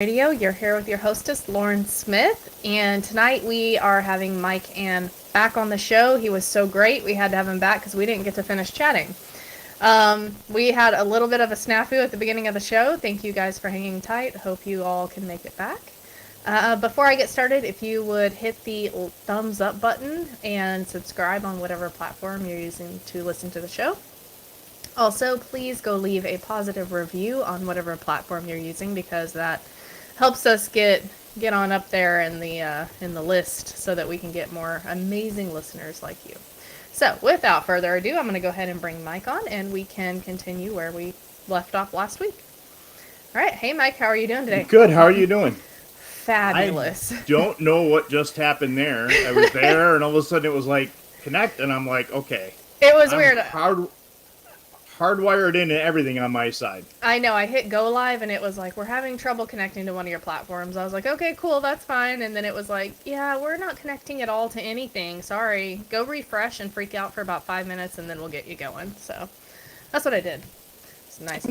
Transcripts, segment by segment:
Radio. You're here with your hostess, Lauren Smith, and tonight we are having Mike and back on the show. He was so great, we had to have him back because we didn't get to finish chatting. We had a little bit of a snafu at the beginning of the show. Thank you guys for hanging tight. Hope you all can make it back. Before I get started, if you would hit the thumbs up button and subscribe on whatever platform you're using to listen to the show. Also, please go leave a positive review on whatever platform you're using because that helps us get on up there in the list so that we can get more amazing listeners like you. So, without further ado, I'm going to go ahead and bring Mike on and we can continue where we left off last week. All right. Hey, Mike, how are you doing today? Good. How are you doing? Fabulous. I don't know what just happened there. I was there, and all of a sudden it was like, connect, and I'm like, okay. It was weird. Hardwired into everything on my side. I know. I hit go live, and it was like, we're having trouble connecting to one of your platforms. I was like, okay, cool, that's fine. And then it was like, yeah, we're not connecting at all to anything. Sorry. Go refresh and freak out for about 5 minutes, and then we'll get you going. So that's what I did. It's nice.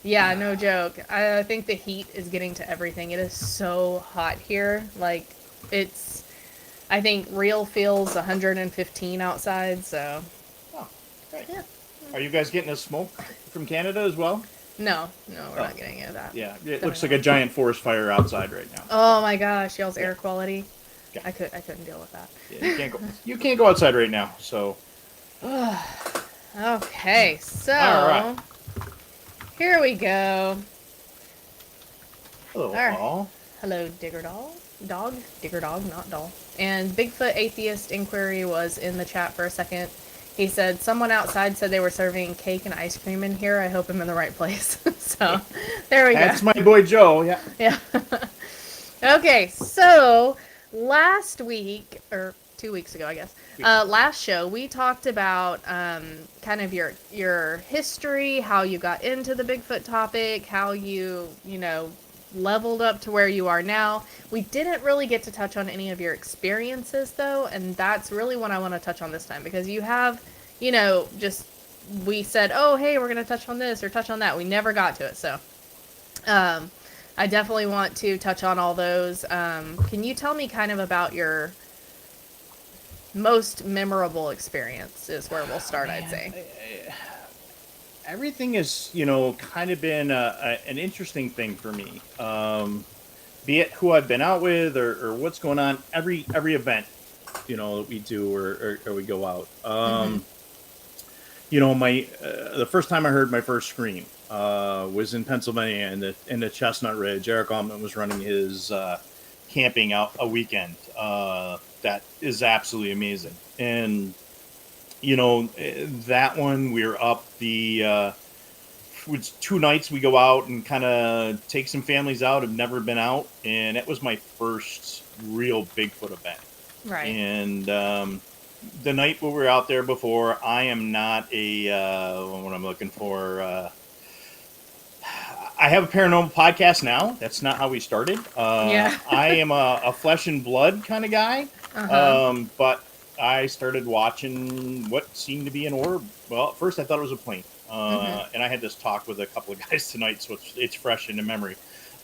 Yeah, no joke. I think the heat is getting to everything. It is so hot here. Like, I think real feels 115 outside, so. Oh, great. Yeah. Are you guys getting a smoke from Canada as well? No, we're not getting any of that. Yeah, it looks like a giant forest fire outside right now. Oh my gosh, y'all's air quality. Yeah. I couldn't deal with that. Yeah, you can't go outside right now, so. Okay, so. All right. Here we go. Hello, right. all. Hello, Digger Dog. Digger Dog, not doll. And Bigfoot Atheist Inquiry was in the chat for a second. He said, someone outside said they were serving cake and ice cream in here. I hope I'm in the right place. So, there we go. That's my boy Joe, yeah. Yeah. Okay, so last week, or 2 weeks ago, I guess, last show, we talked about kind of your history, how you got into the Bigfoot topic, how you leveled up to where you are now. We didn't really get to touch on any of your experiences, though, and that's really what I want to touch on this time, because you have, we said, oh, hey, we're going to touch on this or touch on that. We never got to it, so I definitely want to touch on all those. Can you tell me kind of about your most memorable experience is where we'll start, I'd say. Everything has, kind of been an interesting thing for me. Be it who I've been out with or what's going on, every event, that we do or we go out. The first time I heard my first scream was in Pennsylvania in the Chestnut Ridge. Eric Altman was running his camping out a weekend. That is absolutely amazing. And, that one, we were up it's 2 nights we go out and kind of take some families out. Have never been out. And it was my first real Bigfoot event. Right. And the night we were out there before, I am not what I'm looking for. I have a paranormal podcast now. That's not how we started. Yeah. I am a flesh and blood kind of guy. But I started watching what seemed to be an orb. Well, at first I thought it was a plane. And I had this talk with a couple of guys tonight, so it's fresh in the memory.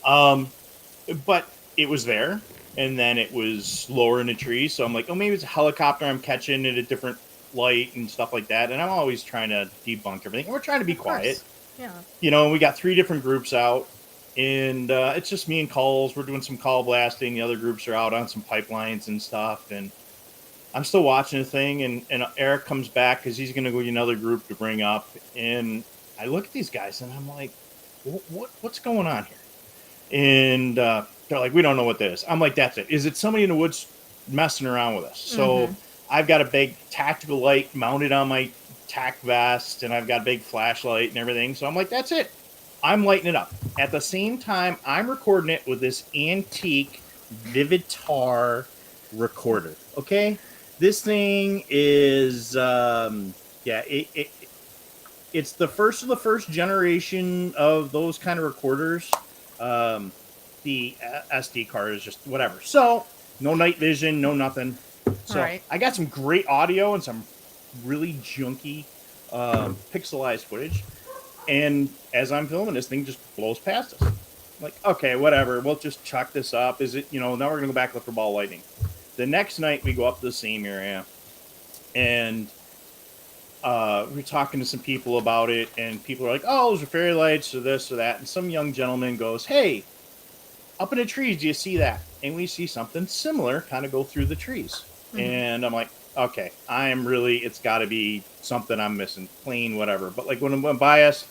But it was there, and then it was lower in the trees. So I'm like, oh, maybe it's a helicopter I'm catching at a different light and stuff like that. And I'm always trying to debunk everything. And we're trying to be quiet. Yeah. We got 3 different groups out, and it's just me and Kulls. We're doing some call blasting. The other groups are out on some pipelines and stuff. And I'm still watching the thing, and Eric comes back because he's going to go to another group to bring up. And I look at these guys, and I'm like, what's going on here? And they're like, we don't know what that is. I'm like, that's it. Is it somebody in the woods messing around with us? So I've got a big tactical light mounted on my tack vest, and I've got a big flashlight and everything. So I'm like, that's it. I'm lighting it up. At the same time, I'm recording it with this antique Vivitar recorder. Okay? This thing is, it's the first of the first generation of those kind of recorders. The SD card is just whatever. So, no night vision, no nothing. So, right. I got some great audio and some really junky pixelized footage. And as I'm filming, this thing just blows past us. I'm like, okay, whatever. We'll just chalk this up. Is it, now we're going to go back look for ball lightning. The next night we go up to the same area, and we're talking to some people about it, and people are like, oh, those are fairy lights or this or that. And some young gentleman goes, hey, up in the trees, do you see that? And we see something similar kind of go through the trees. Mm-hmm. And I'm like, okay, it's got to be something I'm missing, plane, whatever. But like when it went by us,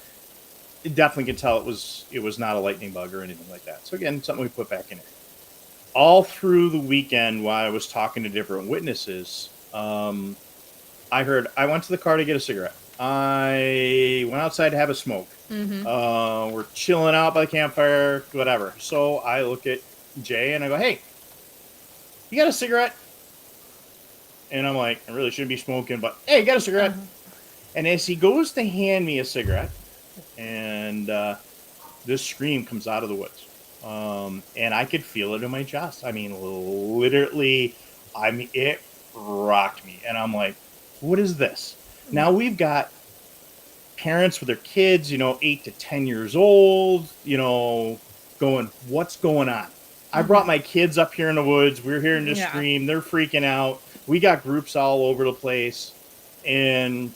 it definitely could tell it was not a lightning bug or anything like that. So again, something we put back in it. All through the weekend while I was talking to different witnesses, I went to the car to get a cigarette. I went outside to have a smoke. Mm-hmm. We're chilling out by the campfire, whatever. So I look at Jay and I go, hey, you got a cigarette? And I'm like, I really shouldn't be smoking, but hey, you got a cigarette? Uh-huh. And as he goes to hand me a cigarette, and this scream comes out of the woods. And I could feel it in my chest. I mean, literally, it rocked me. And I'm like, what is this? Now we've got parents with their kids, 8 to 10 years old, going, what's going on? I brought my kids up here in the woods. We're hearing this scream. They're freaking out. We got groups all over the place. And,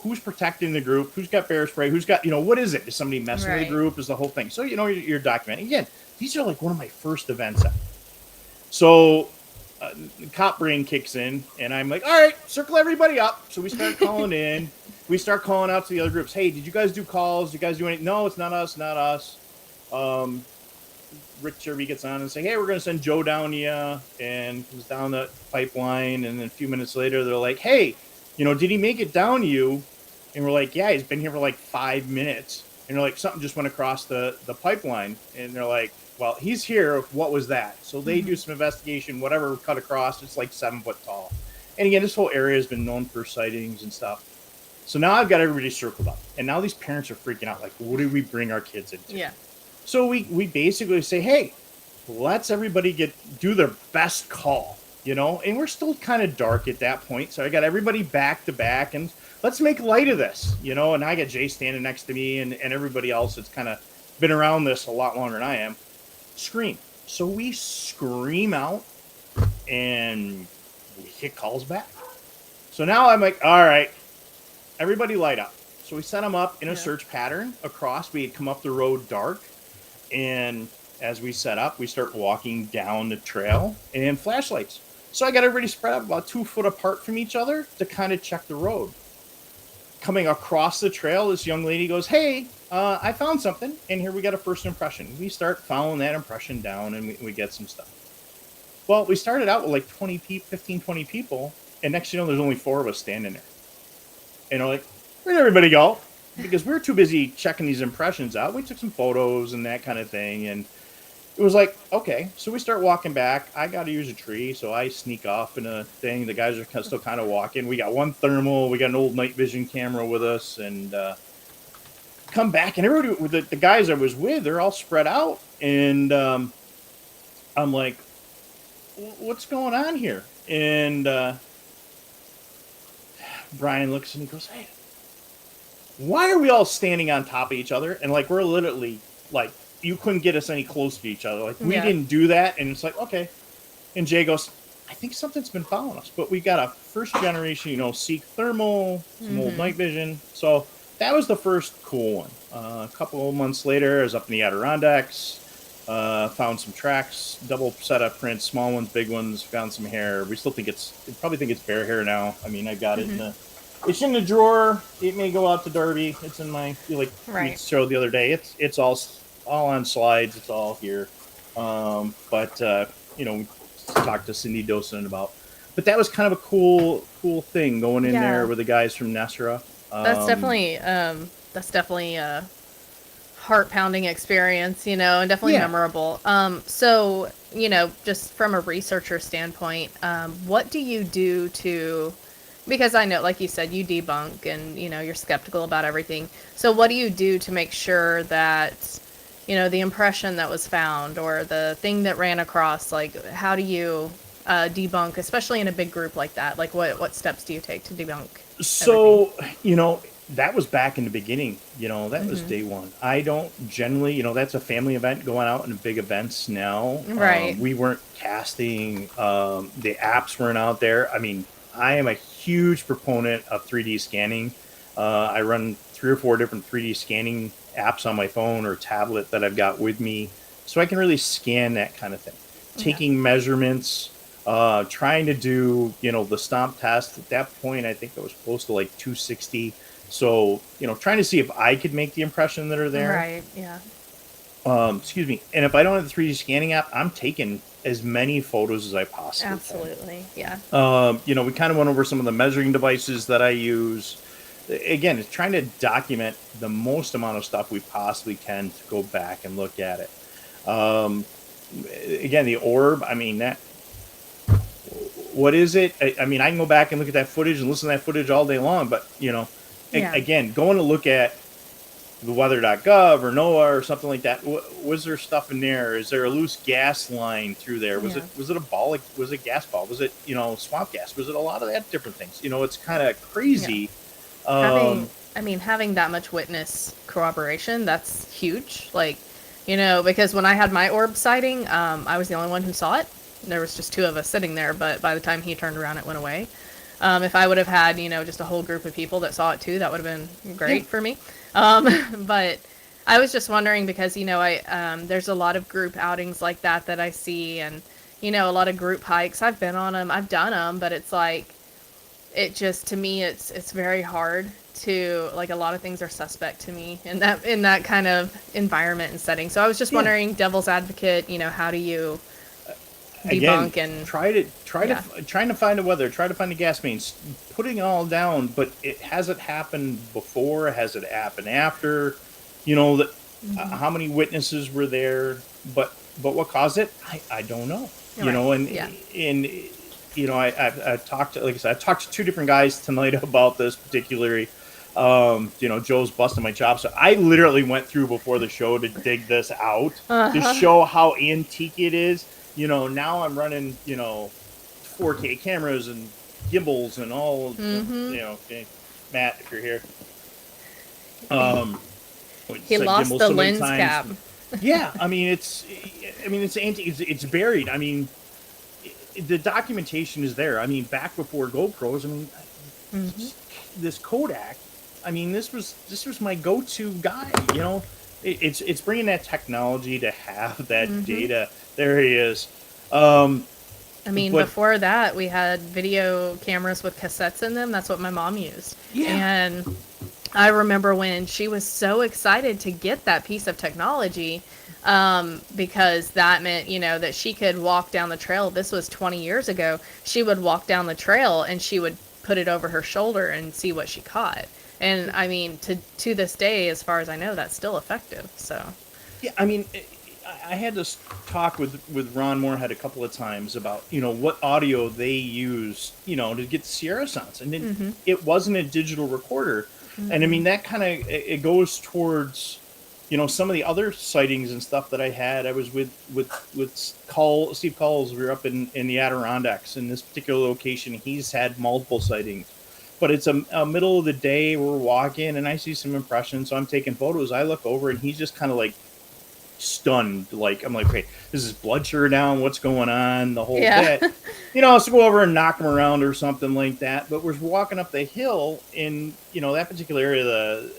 who's protecting the group? Who's got bear spray? Who's got, what is it? Is somebody messing with the group? Is the whole thing? So, you're documenting. Again, these are like one of my first events. So cop brain kicks in, and I'm like, all right, circle everybody up. So we start calling in. We start calling out to the other groups. Hey, did you guys do calls? Did you guys do anything? No, it's not us. Rick Cherby gets on and say, hey, we're going to send Joe down to you. And he's down the pipeline. And then a few minutes later, they're like, hey, did he make it down to you? And we're like, yeah, he's been here for like 5 minutes. And they're like, something just went across the pipeline. And they're like, well, he's here. What was that? So they do some investigation, whatever cut across. It's like 7 foot tall. And again, this whole area has been known for sightings and stuff. So now I've got everybody circled up. And now these parents are freaking out. Like, what do we bring our kids into? Yeah. So we basically say, hey, let's everybody do their best call, And we're still kind of dark at that point. So I got everybody back to back. And let's make light of this, And I got Jay standing next to me and everybody else that's kind of been around this a lot longer than I am. Scream. So we scream out and we get calls back. So now I'm like, all right, everybody light up. So we set them up in a search pattern across. We had come up the road dark. And as we set up, we start walking down the trail and flashlights. So I got everybody spread out about 2 foot apart from each other to kind of check the road. Coming across the trail, this young lady goes, hey, I found something, and here we got a first impression. We start following that impression down, and we get some stuff. Well, we started out with like 15, 20 people, and next there's only 4 of us standing there. And we're like, where'd everybody go? Because we were too busy checking these impressions out. We took some photos and that kind of thing, and it was like, okay. So we start walking back. I got to use a tree, so I sneak off in a thing. The guys are still kind of walking. We got one thermal. We got an old night vision camera with us, and come back, and everybody, the guys I was with, they're all spread out, and I'm like, what's going on here? And Brian looks and he goes, hey, why are we all standing on top of each other? And like, we're literally like, you couldn't get us any closer to each other. Like, we didn't do that. And it's like, okay. And Jay goes, I think something's been following us, but we got a first generation, Seek thermal, some old night vision. So that was the first cool one. A couple of months later, I was up in the Adirondacks, found some tracks, double set of prints, small ones, big ones, found some hair. We still probably think it's bear hair now. I mean, I got it it's in the drawer. It may go out to Darby. It's in my, we showed the other day. It's all on slides. It's all here. But we talked to Cindy Dosen about, but that was kind of a cool thing going in there with the guys from NESRA. That's definitely a heart-pounding experience, and definitely memorable. So, just from a researcher standpoint, what do you do to, because I know, like you said, you debunk and, you're skeptical about everything. So what do you do to make sure that, the impression that was found or the thing that ran across, like, how do you debunk, especially in a big group like that? Like, what steps do you take to debunk everything? So, that was back in the beginning. That was day one. I don't generally, that's a family event going out in big events now. Right. We weren't casting, the apps weren't out there. I mean, I am a huge proponent of 3D scanning. I run 3 or 4 different 3D scanning apps on my phone or tablet that I've got with me, so I can really scan that kind of thing. Yeah. Taking measurements, trying to do, the stomp test. At that point, I think it was close to like 260. So, trying to see if I could make the impression that are there. Right. Yeah. Excuse me. And if I don't have the 3D scanning app, I'm taking as many photos as I possibly Absolutely. Yeah. can. We kind of went over some of the measuring devices that I use. Again, it's trying to document the most amount of stuff we possibly can to go back and look at it. Again, the orb, I mean, what is it? I mean, I can go back and look at that footage and listen to that footage all day long, but, again, going to look at the weather.gov or NOAA or something like that, was there stuff in there? Is there a loose gas line through there? Was it a ball? Was it gas ball? Was it, swamp gas? Was it a lot of that different things? It's kind of crazy. Yeah. Having that much witness corroboration, that's huge. Like, because when I had my orb sighting, I was the only one who saw it. There was just 2 of us sitting there, but by the time he turned around, it went away. If I would have had, just a whole group of people that saw it too, that would have been great for me. But I was just wondering because, there's a lot of group outings like that I see, and, a lot of group hikes. I've been on them, I've done them, but it's like, to me, it's very hard to, like, a lot of things are suspect to me in that kind of environment and setting. So I was just wondering, devil's advocate, how do you debunk and trying to find a weather, try to find the gas mains, putting it all down, but has it happened before? Has it happened after? How many witnesses were there? But what caused it? I don't know. I've talked to, like I said, I've talked to 2 different guys tonight about this particularly. Joe's busting my chops. So I literally went through before the show to dig this out to show how antique it is. Now I'm running, 4K cameras and gimbals and all, Matt, if you're here. He lost the lens cap. Yeah. I mean, it's antique. It's buried. I mean, the documentation is there. I mean, back before GoPros, this Kodak, I mean, this was my go-to guy, it's bringing that technology to have that data. There he is. Before that, we had video cameras with cassettes in them. That's what my mom used. Yeah. And I remember when she was so excited to get that piece of technology, because that meant, that she could walk down the trail. This was 20 years ago. She would walk down the trail and she would put it over her shoulder and see what she caught. And I mean, to this day, as far as I know, that's still effective. So, yeah, I mean, I had this talk with Ron Moorhead a couple of times about, what audio they use, to get the Sierra sounds. And it wasn't a digital recorder. And I mean, that kind of, it goes towards, some of the other sightings and stuff that I had. I was with Steve Kulls. We were up in the Adirondacks. In this particular location, he's had multiple sightings. But it's a middle of the day. We're walking, and I see some impressions. So I'm taking photos. I look over, and he's just kind of like stunned. Like, I'm like, okay, is his blood sugar down? What's going on? The whole bit. So go over and knock him around or something like that. But we're walking up the hill in, that particular area,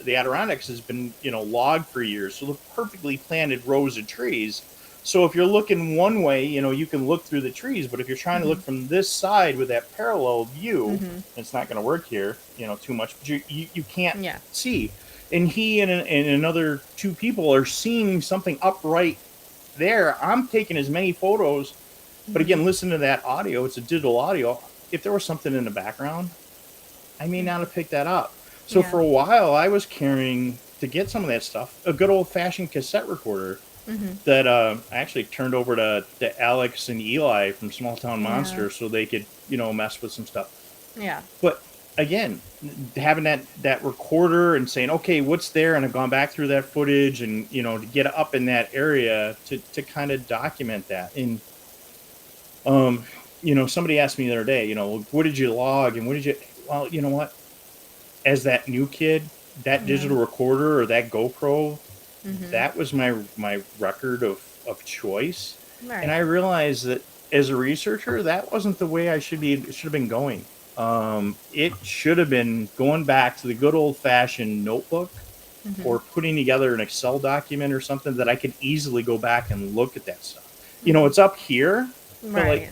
the Adirondacks has been, logged for years. So the perfectly planted rows of trees. So if you're looking one way, you can look through the trees. But if you're trying to look from this side with that parallel view, it's not going to work here, too much. But you can't see. And he and another 2 people are seeing something upright there. I'm taking as many photos. But again, listen to that audio. It's a digital audio. If there was something in the background, I may not have picked that up. So for a while, I was carrying, to get some of that stuff, a good old-fashioned cassette recorder that I actually turned over to Alex and Eli from Small Town Monster so they could, mess with some stuff. Yeah. But again, having that recorder and saying, okay, what's there? And I've gone back through that footage and, to get up in that area to kind of document that. And, somebody asked me the other day, what did you log and what did you, well, you know what? As that new kid, that digital recorder or that GoPro, Mm-hmm. that was my record of choice. And I Right. realized that as a researcher, that wasn't the way I should have been going. It should have been going back to the good old fashioned notebook Mm-hmm. or putting together an Excel document or something that I could easily go back and look at that stuff. Mm-hmm. It's up here, but like Right.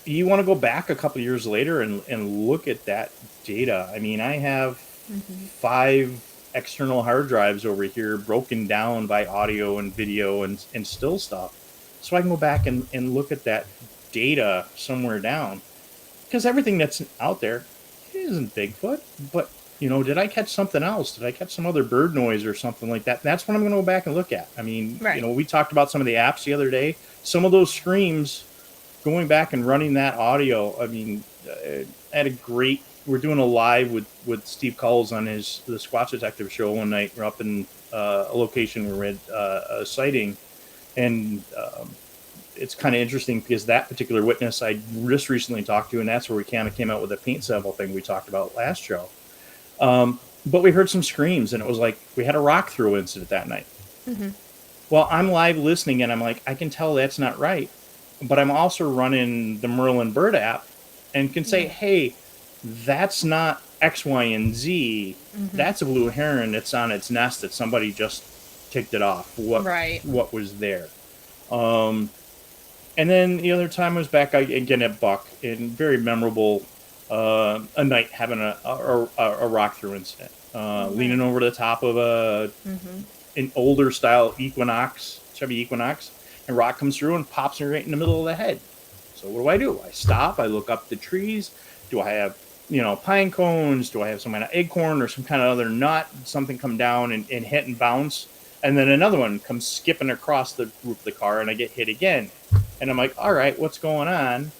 you want to go back a couple years later and look at that data. I mean, I have Mm-hmm. 5 external hard drives over here broken down by audio and video and still stuff. So I can go back and look at that data somewhere down. Because everything that's out there isn't Bigfoot, but did I catch something else? Did I catch some other bird noise or something like that? That's what I'm going to go back and look at. I mean, Right. we talked about some of the apps the other day. Some of those screams, going back and running that audio. I mean, I had a great. We're doing a live with Steve Kulls on the SquatchDetective show one night. We're up in a location where we had a sighting, and it's kind of interesting because that particular witness I just recently talked to, and that's where we kind of came out with a paint sample thing we talked about last show. But we heard some screams, and it was like we had a rock throw incident that night. Mm-hmm. Well, I'm live listening, and I'm like, I can tell that's not right, but I'm also running the Merlin Bird app, and can say, hey, that's not X, Y, and Z. Mm-hmm. That's a blue heron that's on its nest that somebody just ticked it off. Right. What was there? And then the other time I was back again at Buck, and very memorable, a night having a rock through incident, leaning over the top of Mm-hmm. an older style Chevy Equinox, and rock comes through and pops me right in the middle of the head. So what do? I stop. I look up the trees. Do I have pine cones? Do I have some kind of acorn or some kind of other nut? Something come down and hit and bounce. And then another one comes skipping across the roof of the car, and I get hit again. And I'm like, all right, what's going on?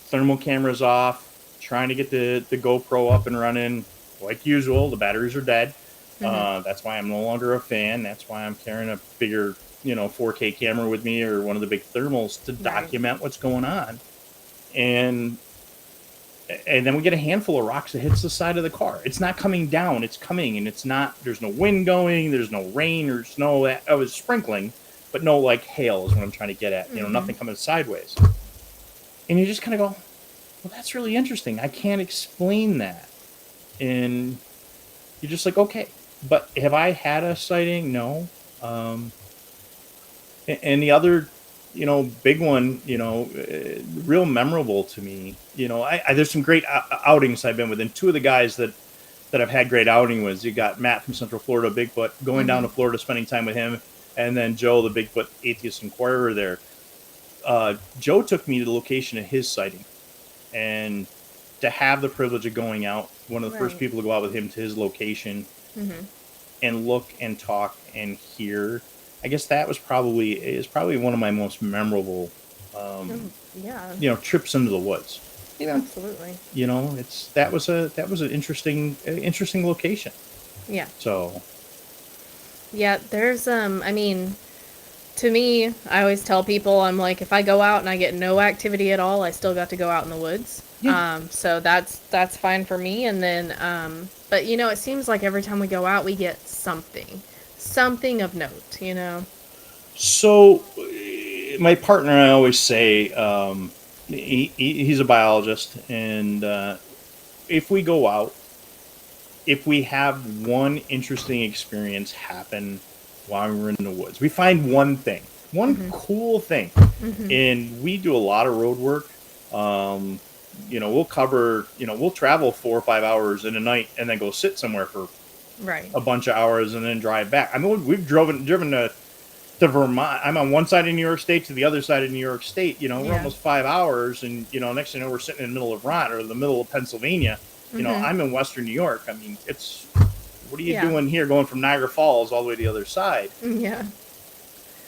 Thermal cameras off, trying to get the GoPro up and running. Like usual, the batteries are dead. Mm-hmm. That's why I'm no longer a fan. That's why I'm carrying a bigger, 4K camera with me, or one of the big thermals to document what's going on. And then we get a handful of rocks that hits the side of the car. It's not coming down. It's coming, and it's not. There's no wind going. There's no rain or snow. I was sprinkling, but no like hail is what I'm trying to get at. Nothing coming sideways. And you just kind of go, well, that's really interesting. I can't explain that. And you're just like, okay. But have I had a sighting? No. And the other, big one, real memorable to me. There's some great outings I've been with, and two of the guys that I've had great outing with. You got Matt from Central Florida, Bigfoot, going down to Florida, spending time with him, and then Joe, the Bigfoot atheist inquirer there. Joe took me to the location of his sighting, and to have the privilege of going out, one of the first people to go out with him to his location, and look and talk and hear. I guess that was probably one of my most memorable, trips into the woods. Absolutely. That was an interesting location. Yeah. So. Yeah, there's I mean, to me, I always tell people, I'm like, if I go out and I get no activity at all, I still got to go out in the woods. Yeah. So that's fine for me. And then, but it seems like every time we go out, we get something of note. So, my partner, I always say, he's a biologist, and if we go out, if we have one interesting experience happen while we're in the woods, we find one thing, cool thing, and we do a lot of road work. We'll cover, we'll travel 4 or 5 hours in a night and then go sit somewhere for a bunch of hours and then drive back. I mean, we've driven to Vermont. I'm on one side of New York State to the other side of New York State. We're almost 5 hours, and next thing you know, we're sitting in the middle of Vermont or the middle of Pennsylvania. I'm in Western New York. I mean, what are you doing here, going from Niagara Falls all the way to the other side? Yeah.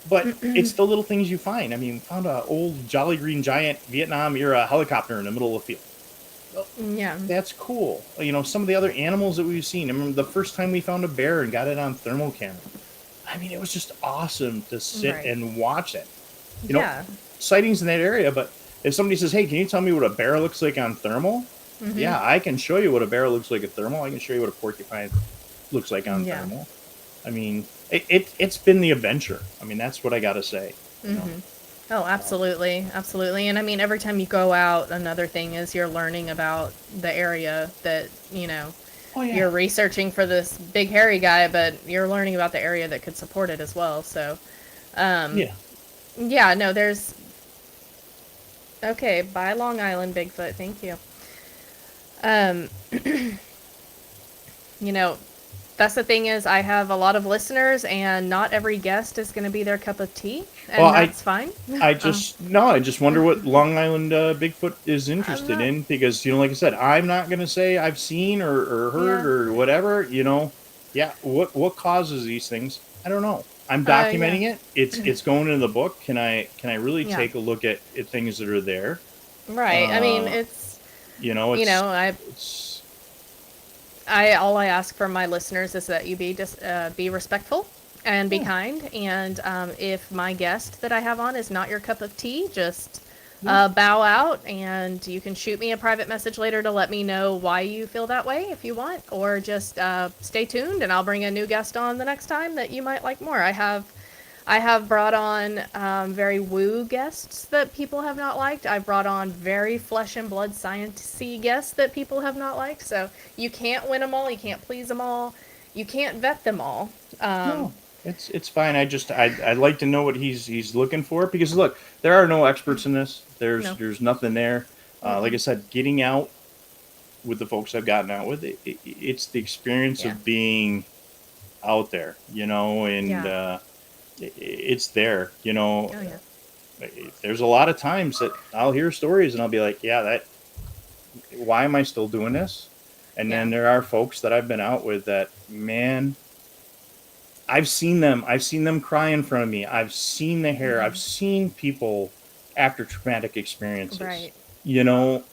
But it's the little things you find. I mean, we found an old Jolly Green Giant Vietnam era helicopter in the middle of the field. Yeah. That's cool. Some of the other animals that we've seen. I remember the first time we found a bear and got it on thermal camera. I mean, it was just awesome to sit and watch it. Sightings in that area, but if somebody says, hey, can you tell me what a bear looks like on thermal? Yeah, I can show you what a bear looks like at thermal. I can show you what a porcupine looks like on Yeah. thermal. I mean, it's been the adventure. I mean, that's what I got to say. You know? Oh, absolutely. Absolutely. And I mean, every time you go out, another thing is you're learning about the area that, Oh yeah. you're researching for this big hairy guy, but you're learning about the area that could support it as well. So, Yeah. yeah, no, there's. Okay, bye Long Island Bigfoot. Thank you. Um, you know, that's the thing is I have a lot of listeners and not every guest is going to be their cup of tea, and Well, that's fine. I just wonder what Long Island Bigfoot is I'm interested not. in because like I said, I'm not gonna say I've seen or heard Yeah. or whatever. Yeah. What causes these things? I don't know. I'm Yeah. documenting it. It's going into the book. Can I really Yeah. take a look at things that are there? Right. I mean, Uh, it's you know, you it's know, I it's I all I ask from my listeners is that you be respectful and be yeah, kind. And if my guest that I have on is not your cup of tea, just yeah. bow out, and you can shoot me a private message later to let me know why you feel that way if you want, or just stay tuned, and I'll bring a new guest on the next time that you might like more. I have brought on very woo guests that people have not liked. I've brought on very flesh and blood sciencey guests that people have not liked. So you can't win them all. You can't please them all. You can't vet them all. No, it's fine. I'd like to know what he's looking for because look, there are no experts in this. No. There's nothing there. Like I said, getting out with the folks I've gotten out with, it's the experience Yeah. of being out there, and Yeah. it's there, Oh yeah. There's a lot of times that I'll hear stories and I'll be like, yeah, why am I still doing this? And Yeah. then there are folks that I've been out with that, man, I've seen them. I've seen them cry in front of me. I've seen the hair. I've seen people after traumatic experiences. Right. You know,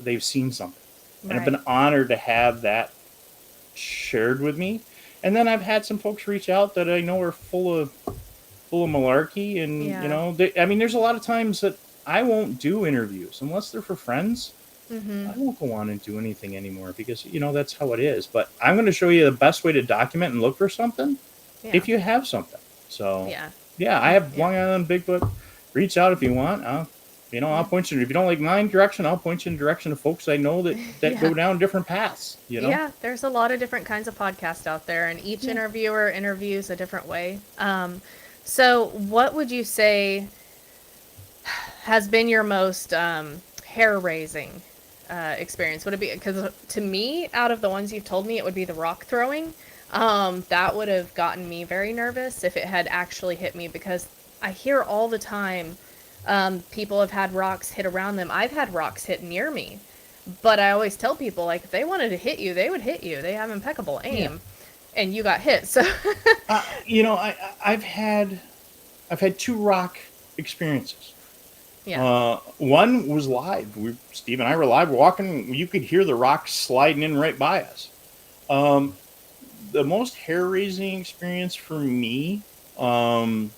they've seen something. And I've Right. been honored to have that shared with me. And then I've had some folks reach out that I know are full of malarkey and Yeah. I mean there's a lot of times that I won't do interviews unless they're for friends. I Mhm. won't go on and do anything anymore because that's how it is. But I'm going to show you the best way to document and look for something Yeah. if you have something. So, Yeah. yeah, I have Yeah. Long Island Bigfoot. Reach out if you want. I'll Yeah. point you. If you don't like my direction, I'll point you in the direction of folks I know that Yeah. go down different paths. Yeah, there's a lot of different kinds of podcasts out there, and each Yeah. interviewer interviews a different way. So what would you say has been your most hair-raising experience? Would it be, because to me, out of the ones you've told me, it would be the rock throwing. That would have gotten me very nervous if it had actually hit me, because I hear all the time people have had rocks hit around them. I've had rocks hit near me. But I always tell people, like, if they wanted to hit you, they would hit you. They have impeccable aim, Yeah. and you got hit. So, I've had two rock experiences. yeah, One was live. Steve and I were live walking. You could hear the rocks sliding in right by us. Um, the most hair-raising experience for me, I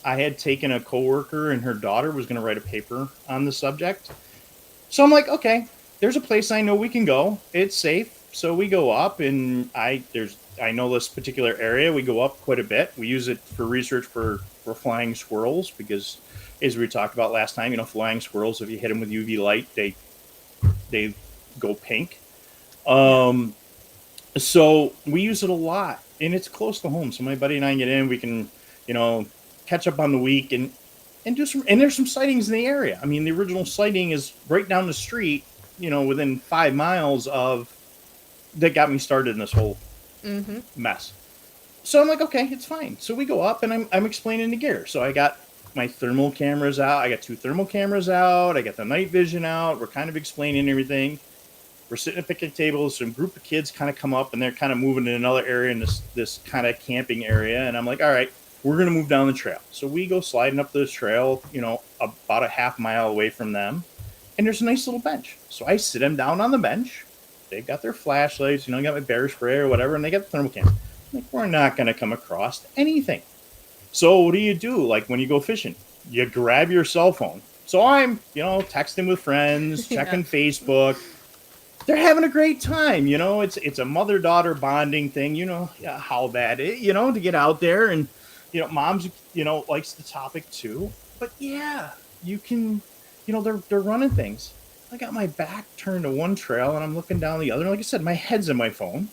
had taken a coworker and her daughter was going to write a paper on the subject. So I'm like, okay, there's a place I know we can go. It's safe. So we go up, and I know this particular area. We go up quite a bit. We use it for research for flying squirrels because, as we talked about last time, flying squirrels, if you hit them with UV light, they go pink. So we use it a lot, and it's close to home. So my buddy and I get in. We can, catch up on the week and do some. And there's some sightings in the area. I mean, the original sighting is right down the street. Within 5 miles of that got me started in this whole mess. So I'm like, okay, it's fine. So we go up, and I'm explaining the gear. So I got my thermal cameras out. I got 2 thermal cameras out. I got the night vision out. We're kind of explaining everything. We're sitting at a picnic table. Some group of kids kind of come up, and they're kind of moving in another area in this kind of camping area. And I'm like, all right, we're going to move down the trail. So we go sliding up this trail, about a half mile away from them. And there's a nice little bench. So I sit them down on the bench. They've got their flashlights, got my bear spray or whatever, and they got the thermal cam. Like, we're not going to come across anything. So what do? Like when you go fishing, you grab your cell phone. So I'm, texting with friends, checking Facebook. they're having a great time. It's a mother-daughter bonding thing. How that is, to get out there and, mom's, likes the topic too. But yeah, you can, they're running things. I got my back turned to one trail and I'm looking down the other. Like I said, my head's in my phone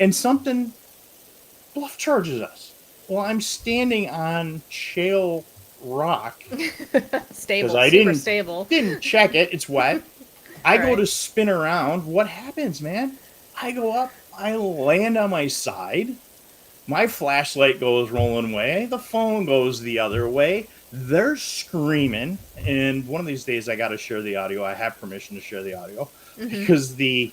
and something bluff charges us. Well, I'm standing on shale rock Stable, I super stable. didn't check it. It's wet. I go Right. to spin around. What happens, man? I go up. I land on my side. My flashlight goes rolling away. The phone goes the other way. They're screaming. And one of these days, I got to share the audio. I have permission to share the audio because the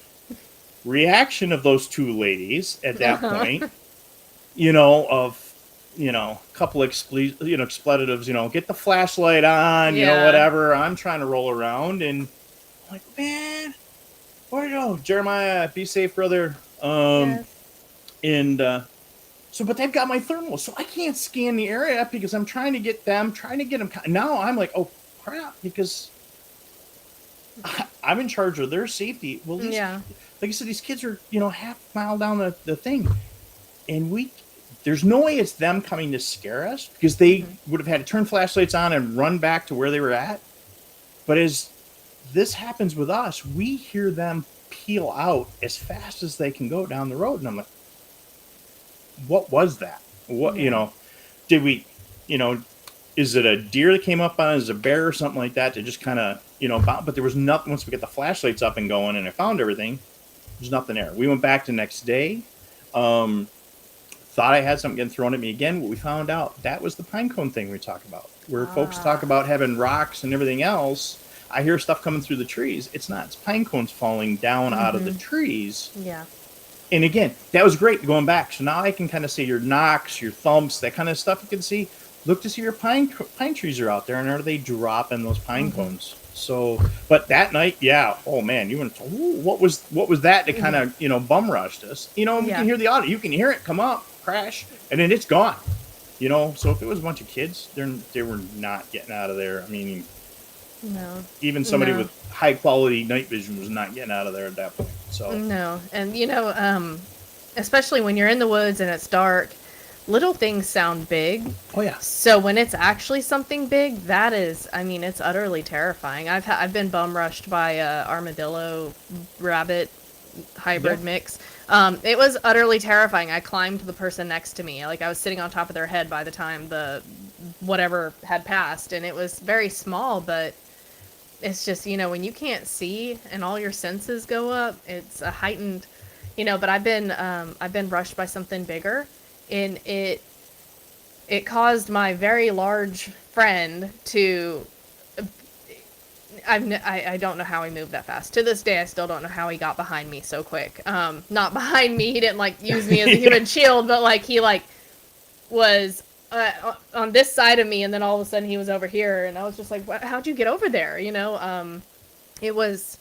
reaction of those two ladies at that point, of a couple expletives, get the flashlight on, whatever. I'm trying to roll around and I'm like, man, where'd you go? Jeremiah, be safe, brother. Yes. And but they've got my thermal, so I can't scan the area because I'm trying to get them. Now I'm like, oh crap, because I'm in charge of their safety. Well, like I said, these kids are half mile down the thing, and there's no way it's them coming to scare us because they would have had to turn flashlights on and run back to where they were at. But as this happens with us, we hear them peel out as fast as they can go down the road. And I'm like, what was that? What, did we, is it a deer that came up on us, a bear or something like that to just kind of, but there was nothing. Once we get the flashlights up and going and I found everything, there's nothing there. We went back the next day. Thought I had something getting thrown at me again. But we found out that was the pine cone thing we talk about, where folks talk about having rocks and everything else. I hear stuff coming through the trees. It's not. It's pine cones falling down out of the trees. Yeah. And again, that was great going back. So now I can kind of see your knocks, your thumps, that kind of stuff you can see. Look to see your pine trees are out there, and are they dropping those pine cones? So, but that night, yeah. Oh man, you went. What was that? That kind of bum rushed us. We can hear the audio. You can hear it come up, crash, and then it's gone. So if it was a bunch of kids, they were not getting out of there. I mean, no. Even somebody with high quality night vision was not getting out of there at that point. So no, and especially when you're in the woods and it's dark, little things sound big. Oh yeah. So when it's actually something big, that is, it's utterly terrifying. I've been bum rushed by a armadillo rabbit hybrid mix. It was utterly terrifying. I climbed the person next to me. Like I was sitting on top of their head by the time the whatever had passed, and it was very small, but it's just, when you can't see and all your senses go up, it's a heightened, but I've been rushed by something bigger, and it caused my very large friend to, I don't know how he moved that fast. To this day, I still don't know how he got behind me so quick. Not behind me. He didn't use me as a human shield, but he was on this side of me, and then all of a sudden he was over here, and I was just like, how'd you get over there? It was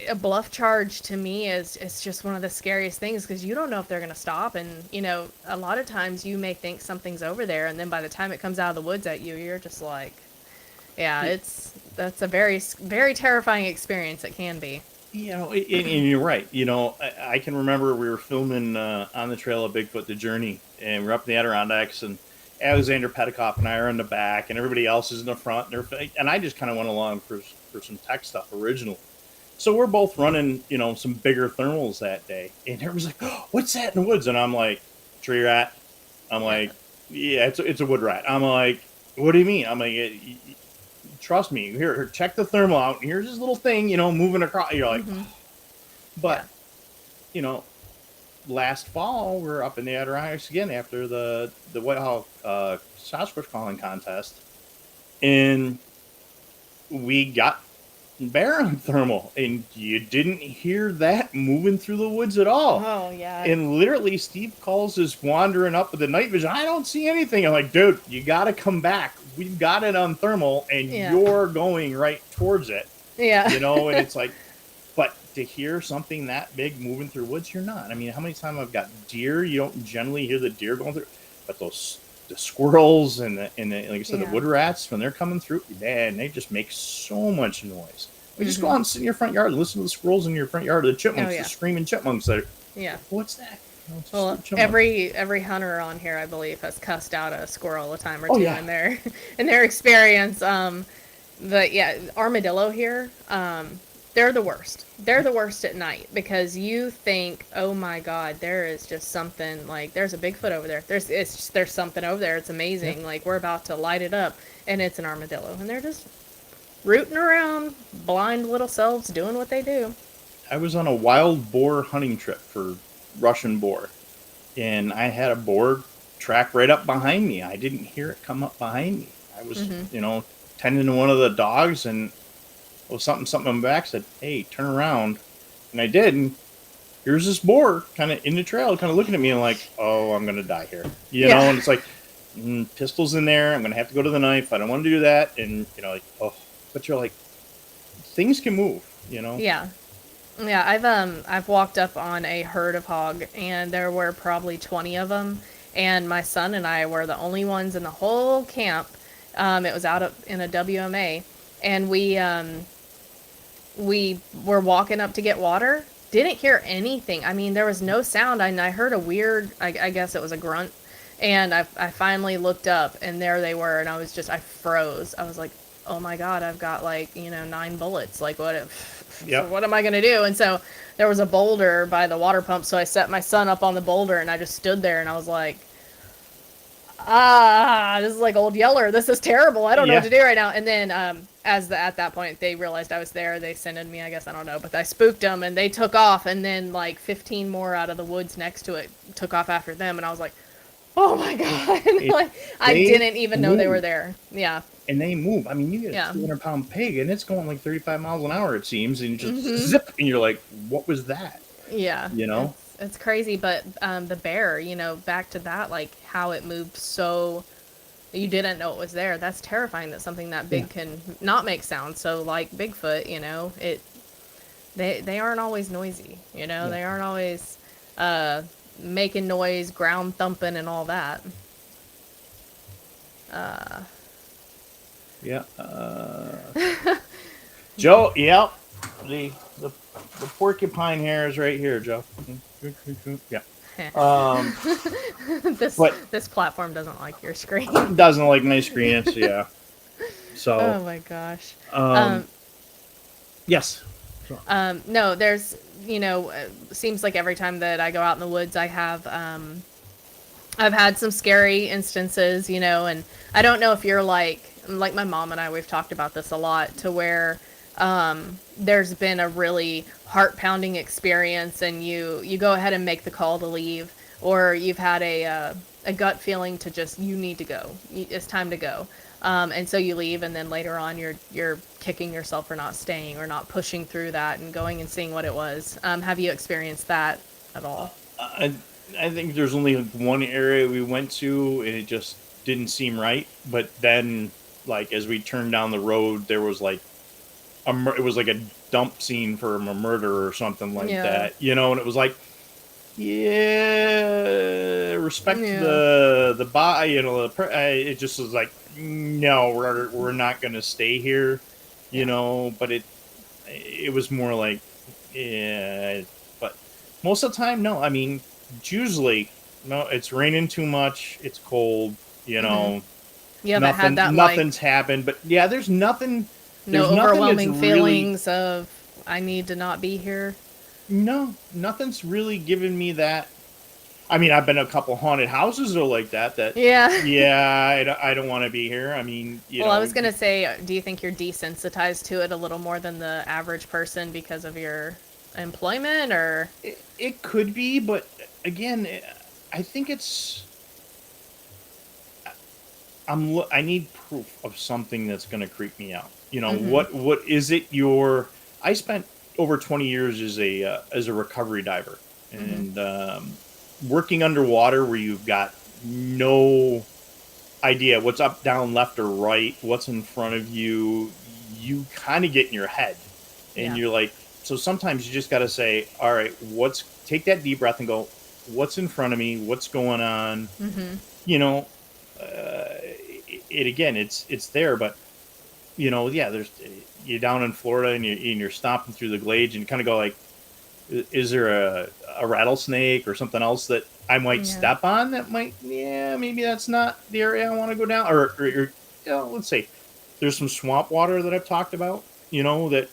a bluff charge. To me is just one of the scariest things, because you don't know if they're going to stop, and a lot of times you may think something's over there, and then by the time it comes out of the woods at you, you're just like, that's a very, very terrifying experience. It can be. And you're right. I can remember we were filming on the trail of Bigfoot, the journey, and we're up in the Adirondacks, and Alexander Petikoff and I are in the back, and everybody else is in the front, and I just kind of went along for some tech stuff originally. So we're both running, some bigger thermals that day, and everybody's like, oh, "What's that in the woods?" And I'm like, "Tree rat." I'm like, "Yeah, it's a wood rat." I'm like, "What do you mean?" I'm like, trust me, here, check the thermal out. Here's this little thing, moving across. You're like, but, last fall, we're up in the Adirondacks again after the Whitehall Sasquatch calling contest. And we got bear on thermal, and you didn't hear that moving through the woods at all. Oh, yeah. And literally, Steve Kulls is wandering up with the night vision. I don't see anything. I'm like, dude, you got to come back. We've got it on thermal, and you're going right towards it. Yeah. And it's like, but to hear something that big moving through woods, you're not. I mean, how many times I've got deer, you don't generally hear the deer going through, but the squirrels and the like I said, the wood rats, when they're coming through, man, they just make so much noise. Like, just go out and sit in your front yard and listen to the squirrels in your front yard, or the Oh chipmunks, the yeah. screaming chipmunks. That Yeah. what's that? It's just Well, a chipmunk. every hunter on here, I believe, has cussed out a squirrel a time or Oh two yeah. in their in their experience. But yeah, armadillo here, they're the worst. They're the worst at night because you think, oh my God, there is just something like there's a Bigfoot over there. There's something over there. It's amazing. Yeah. Like we're about to light it up, and it's an armadillo, and they're just rooting around, blind little selves, doing what they do. I was on a wild boar hunting trip for Russian boar, and I had a boar track right up behind me. I didn't hear it come up behind me. I was, tending to one of the dogs, and something on my back said, "Hey, turn around," and I did. And here's this boar, kind of in the trail, kind of looking at me, and like, "Oh, I'm gonna die here," Yeah. And it's like, pistols in there. I'm gonna have to go to the knife. I don't want to do that, and like, oh, but you're like, things can move, Yeah. Yeah, I've walked up on a herd of hog, and there were probably 20 of them, and my son and I were the only ones in the whole camp. It was in a WMA, and we were walking up to get water. Didn't hear anything. I mean, there was no sound. I heard a weird, I guess it was a grunt, and I finally looked up, and there they were, and I froze. I was like, oh my God, I've got 9 bullets. Like what if... Yep. So what am I going to do? And so there was a boulder by the water pump. So I set my son up on the boulder and I just stood there and I was like, this is like Old Yeller. This is terrible. I don't know what to do right now. And then at that point they realized I was there, they sent me, I guess, I don't know, but I spooked them and they took off. And then 15 more out of the woods next to it took off after them. And I was like, oh my God. I didn't even know they were there. Yeah. And they move. I mean, you get a 200-pound pig, and it's going like 35 miles an hour, it seems, and you just zip, and you're like, what was that? Yeah. It's crazy, but the bear, back to that, how it moved so you didn't know it was there. That's terrifying that something that big can not make sound. So like Bigfoot, they aren't always noisy, they aren't always making noise, ground thumping and all that. Yeah. Joe, yep. The porcupine hair is right here, Joe. Yeah. This platform doesn't like your screen. Doesn't like my screen. Yeah. So. Oh my gosh. Yes. No, there's seems like every time that I go out in the woods, I have I've had some scary instances, and I don't know if you're like my mom and I, we've talked about this a lot, to where there's been a really heart-pounding experience and you go ahead and make the call to leave, or you've had a gut feeling to just, you need to go. It's time to go. And so you leave, and then later on you're kicking yourself for not staying or not pushing through that and going and seeing what it was. Have you experienced that at all? I think there's only one area we went to, and it just didn't seem right. But then, as we turned down the road, there was it was like a dump scene for a murder or something like that, and it was like, respect the body, it just was like, no, we're not going to stay here, but it was more like, but most of the time, no. I mean, usually, no, it's raining too much, it's cold, nothing's happened, but yeah, there's nothing. No overwhelming feelings of, I need to not be here. No, nothing's really given me that. I mean, I've been to a couple haunted houses that are like that. I don't want to be here. I mean, I was going to say, do you think you're desensitized to it a little more than the average person because of your employment, or? It could be, but again, I think it's... I need proof of something that's going to creep me out. What is it? I spent over 20 years as a recovery diver, and working underwater where you've got no idea what's up, down, left, or right, what's in front of you. You kind of get in your head, and you're like, so sometimes you just got to say, all right, take that deep breath and go, what's in front of me? What's going on? It's there, but there's you're down in Florida and you're stomping through the glades and you kind of go like, is there a rattlesnake or something else that I might Yeah. step on that might, yeah, maybe that's not the area I want to go down. Or you know, let's say there's some swamp water that I've talked about, you know, that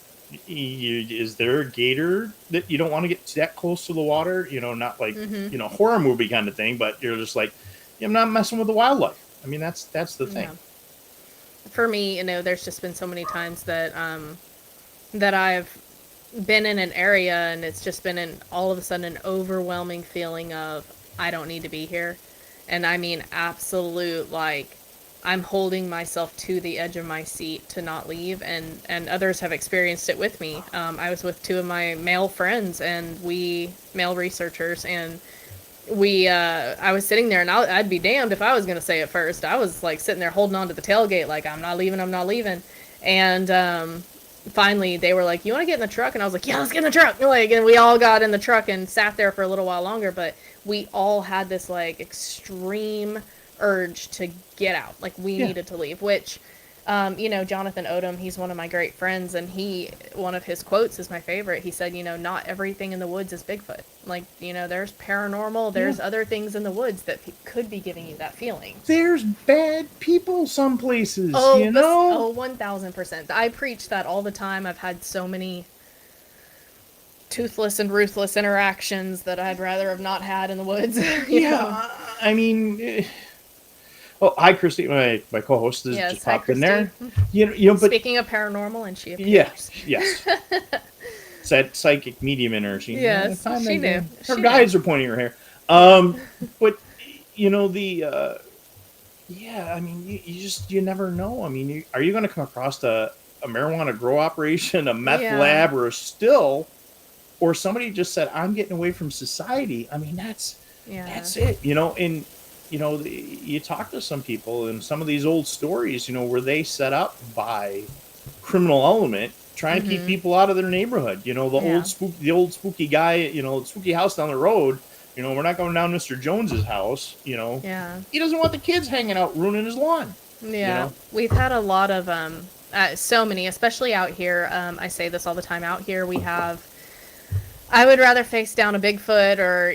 is there a gator that you don't want to get that close to the water, you know, not like, Mm-hmm. you know, horror movie kind of thing, but you're just like, yeah, I'm not messing with the wildlife. I mean, that's the thing. Yeah. For me, there's just been so many times that that I've been in an area and it's just been all of a sudden an overwhelming feeling of I don't need to be here. And I mean absolute, like, I'm holding myself to the edge of my seat to not leave, and others have experienced it with me. I was with two of my male friends and male researchers, and I was sitting there and I'd be damned if I was going to say it first. I was like sitting there holding on to the tailgate like I'm not leaving. And finally they were like, you want to get in the truck? And I was like, yeah, let's get in the truck. Like, and we all got in the truck and sat there for a little while longer, but we all had this like extreme urge to get out. Like we needed to leave, which Jonathan Odom, he's one of my great friends, and one of his quotes is my favorite. He said, not everything in the woods is Bigfoot. Like, there's paranormal, there's other things in the woods that could be giving you that feeling. There's bad people some places, Oh, you know? 1000%. I preach that all the time. I've had so many toothless and ruthless interactions that I'd rather have not had in the woods. you know? I mean... Oh, hi, Christy. My co-host is just popped in there. But speaking of paranormal, and she appears. Yes. It's that psychic medium in her. She knew. Her guides are pointing her hair. But I mean, you never know. I mean, are you going to come across a marijuana grow operation, a meth lab, or a still, or somebody just said, "I'm getting away from society"? I mean, that's it. And you talk to some people and some of these old stories, were they set up by criminal element trying to keep people out of their neighborhood? The old spooky guy, the spooky house down the road. We're not going down Mr. Jones's house. He doesn't want the kids hanging out ruining his lawn. Yeah, we've had a lot of so many, especially out here. I say this all the time. Out here, we have. I would rather face down a Bigfoot or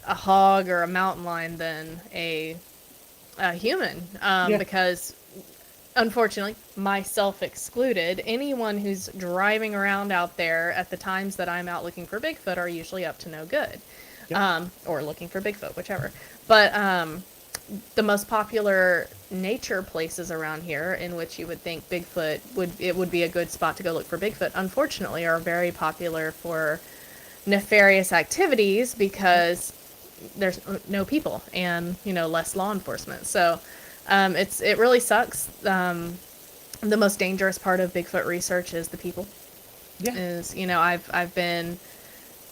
a hog or a mountain lion than a human, because unfortunately, myself excluded, anyone who's driving around out there at the times that I'm out looking for Bigfoot are usually up to no good, or looking for Bigfoot, whichever. But the most popular nature places around here in which you would think Bigfoot would be a good spot to go look for Bigfoot, unfortunately, are very popular for nefarious activities because there's no people and less law enforcement. So it really sucks. The most dangerous part of Bigfoot research is the people. I've been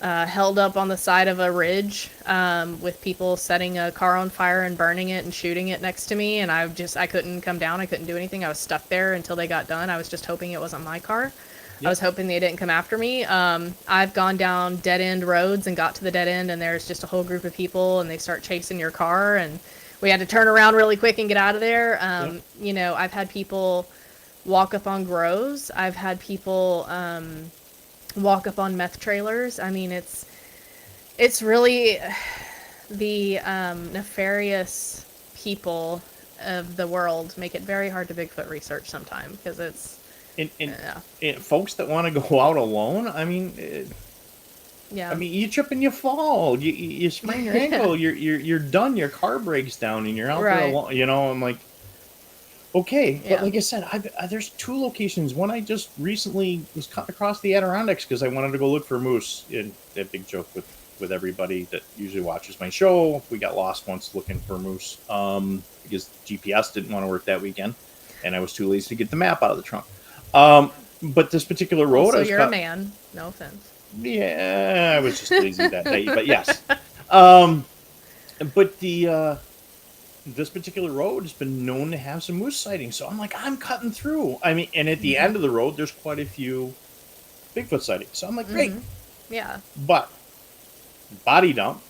held up on the side of a ridge with people setting a car on fire and burning it and shooting it next to me, and I couldn't come down. I couldn't do anything. I was stuck there until they got done. I was just hoping it wasn't my car. I was hoping they didn't come after me. I've gone down dead-end roads and got to the dead end, and there's just a whole group of people, and they start chasing your car, and we had to turn around really quick and get out of there. I've had people walk up on grows. I've had people walk up on meth trailers. I mean, it's really the nefarious people of the world make it very hard to Bigfoot research sometimes because it's... And folks that want to go out alone, I mean, I mean, you trip and you fall, you sprain your ankle, you're done. Your car breaks down, and you're out there alone. I'm like, okay, but like I said, there's two locations. One I just recently was cut across the Adirondacks because I wanted to go look for moose. And that big joke with everybody that usually watches my show. We got lost once looking for moose because GPS didn't want to work that weekend, and I was too lazy to get the map out of the trunk. But this particular road, so you're a man. No offense. Yeah, I was just lazy that day, but yes. But this particular road has been known to have some moose sightings, so I'm like, I'm cutting through. I mean, and at the end of the road, there's quite a few Bigfoot sightings. So I'm like, great. Yeah. But body dump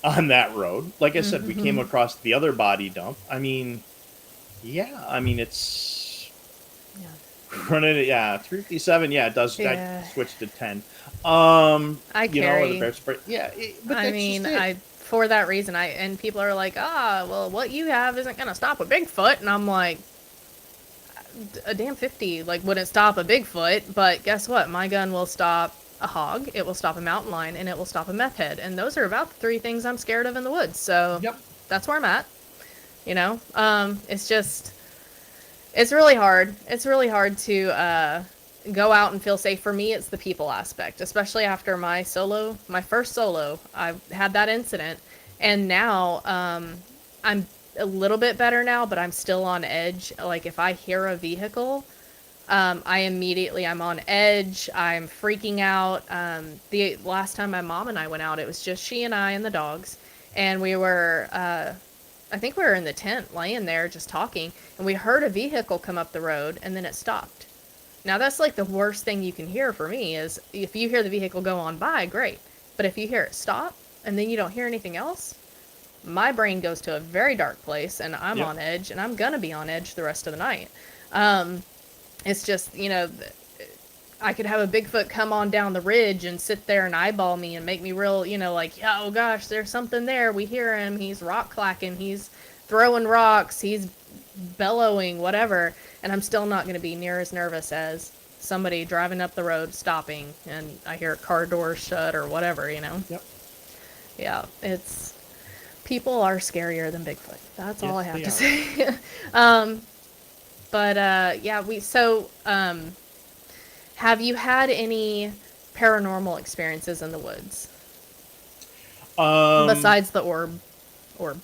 on that road. Like I said, we came across the other body dump. I mean, it's running it, yeah, 357. Yeah, it does. I Yeah, switched to 10. I Or the carry. bear spray. Yeah, but I that's mean, just it. I for that reason, and people are like, well, what you have isn't gonna stop a Bigfoot, and I'm like, a damn 50 like wouldn't stop a Bigfoot, but guess what? My gun will stop a hog, it will stop a mountain lion, and it will stop a meth head, and those are about the three things I'm scared of in the woods. So Yep. that's where I'm at. It's just it's really hard. It's really hard to go out and feel safe. For me, it's the people aspect, especially after my first solo. I had that incident, and now I'm a little bit better now, but I'm still on edge. Like if I hear a vehicle, I'm on edge. I'm freaking out. The last time my mom and I went out, it was just she and I and the dogs, and we were I think we were in the tent laying there just talking, and we heard a vehicle come up the road, and then it stopped. Now that's like the worst thing you can hear for me is if you hear the vehicle go on by, great. But if you hear it stop and then you don't hear anything else, my brain goes to a very dark place and I'm Yep. on edge and I'm gonna be on edge the rest of the night. Um, it's just, I could have a Bigfoot come on down the ridge and sit there and eyeball me and make me real, like, oh gosh, there's something there. We hear him. He's rock clacking. He's throwing rocks. He's bellowing, whatever. And I'm still not going to be near as nervous as somebody driving up the road, stopping, and I hear a car door shut or whatever. Yep. Yeah, people are scarier than Bigfoot. That's all I Yes, have they to are. say. But yeah, have you had any paranormal experiences in the woods Um. besides the orb? Orb.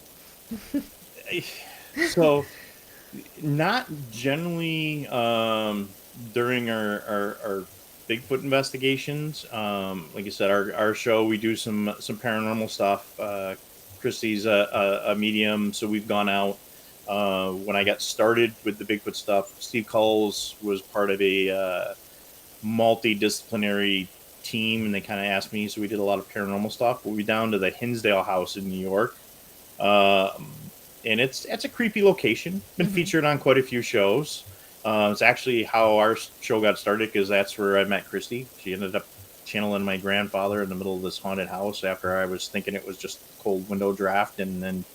So not generally during our Bigfoot investigations. Like I said, our show we do some paranormal stuff. Christy's a medium, so we've gone out. When I got started with the Bigfoot stuff, Steve Kulls was part of a multidisciplinary team, and they kind of asked me, so we did a lot of paranormal stuff. We'll be down to the Hinsdale House in New York. Um, and it's a creepy location. Been Mm-hmm. featured on quite a few shows. It's actually how our show got started because that's where I met Christy. She ended up channeling my grandfather in the middle of this haunted house after I was thinking it was just cold window draft, and then.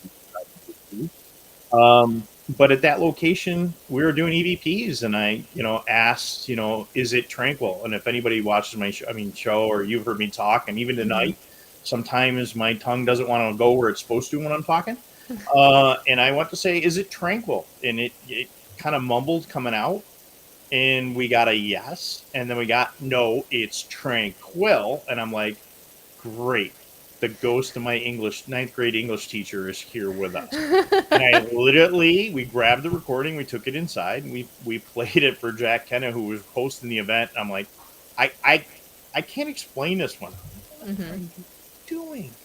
But at that location, we were doing EVPs, and I, asked, is it tranquil? And if anybody watches my show, or you've heard me talk, and even Mm-hmm. tonight, sometimes my tongue doesn't want to go where it's supposed to when I'm talking. And I want to say, is it tranquil? And it kind of mumbled coming out, and we got a yes, and then we got no, it's tranquil, and I'm like, great. The ghost of my ninth grade English teacher is here with us. And I literally, we grabbed the recording, we took it inside, and we played it for Jack Kenna, who was hosting the event. And I'm like, I, I, I can't explain this one. What are Mm-hmm. you doing?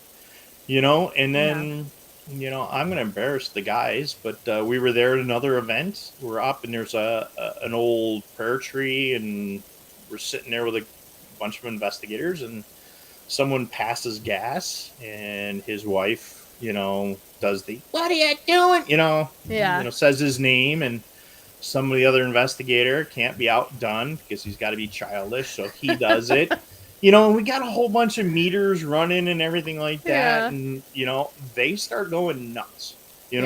And Yeah. then, I'm going to embarrass the guys, but we were there at another event. We're up, and there's an old prayer tree, and we're sitting there with a bunch of investigators, and someone passes gas, and his wife, does the "What are you doing?" Yeah. Says his name, and some of the other investigator can't be outdone because he's got to be childish, so he does it. And we got a whole bunch of meters running and everything like that, Yeah. and they start going nuts. Yeah.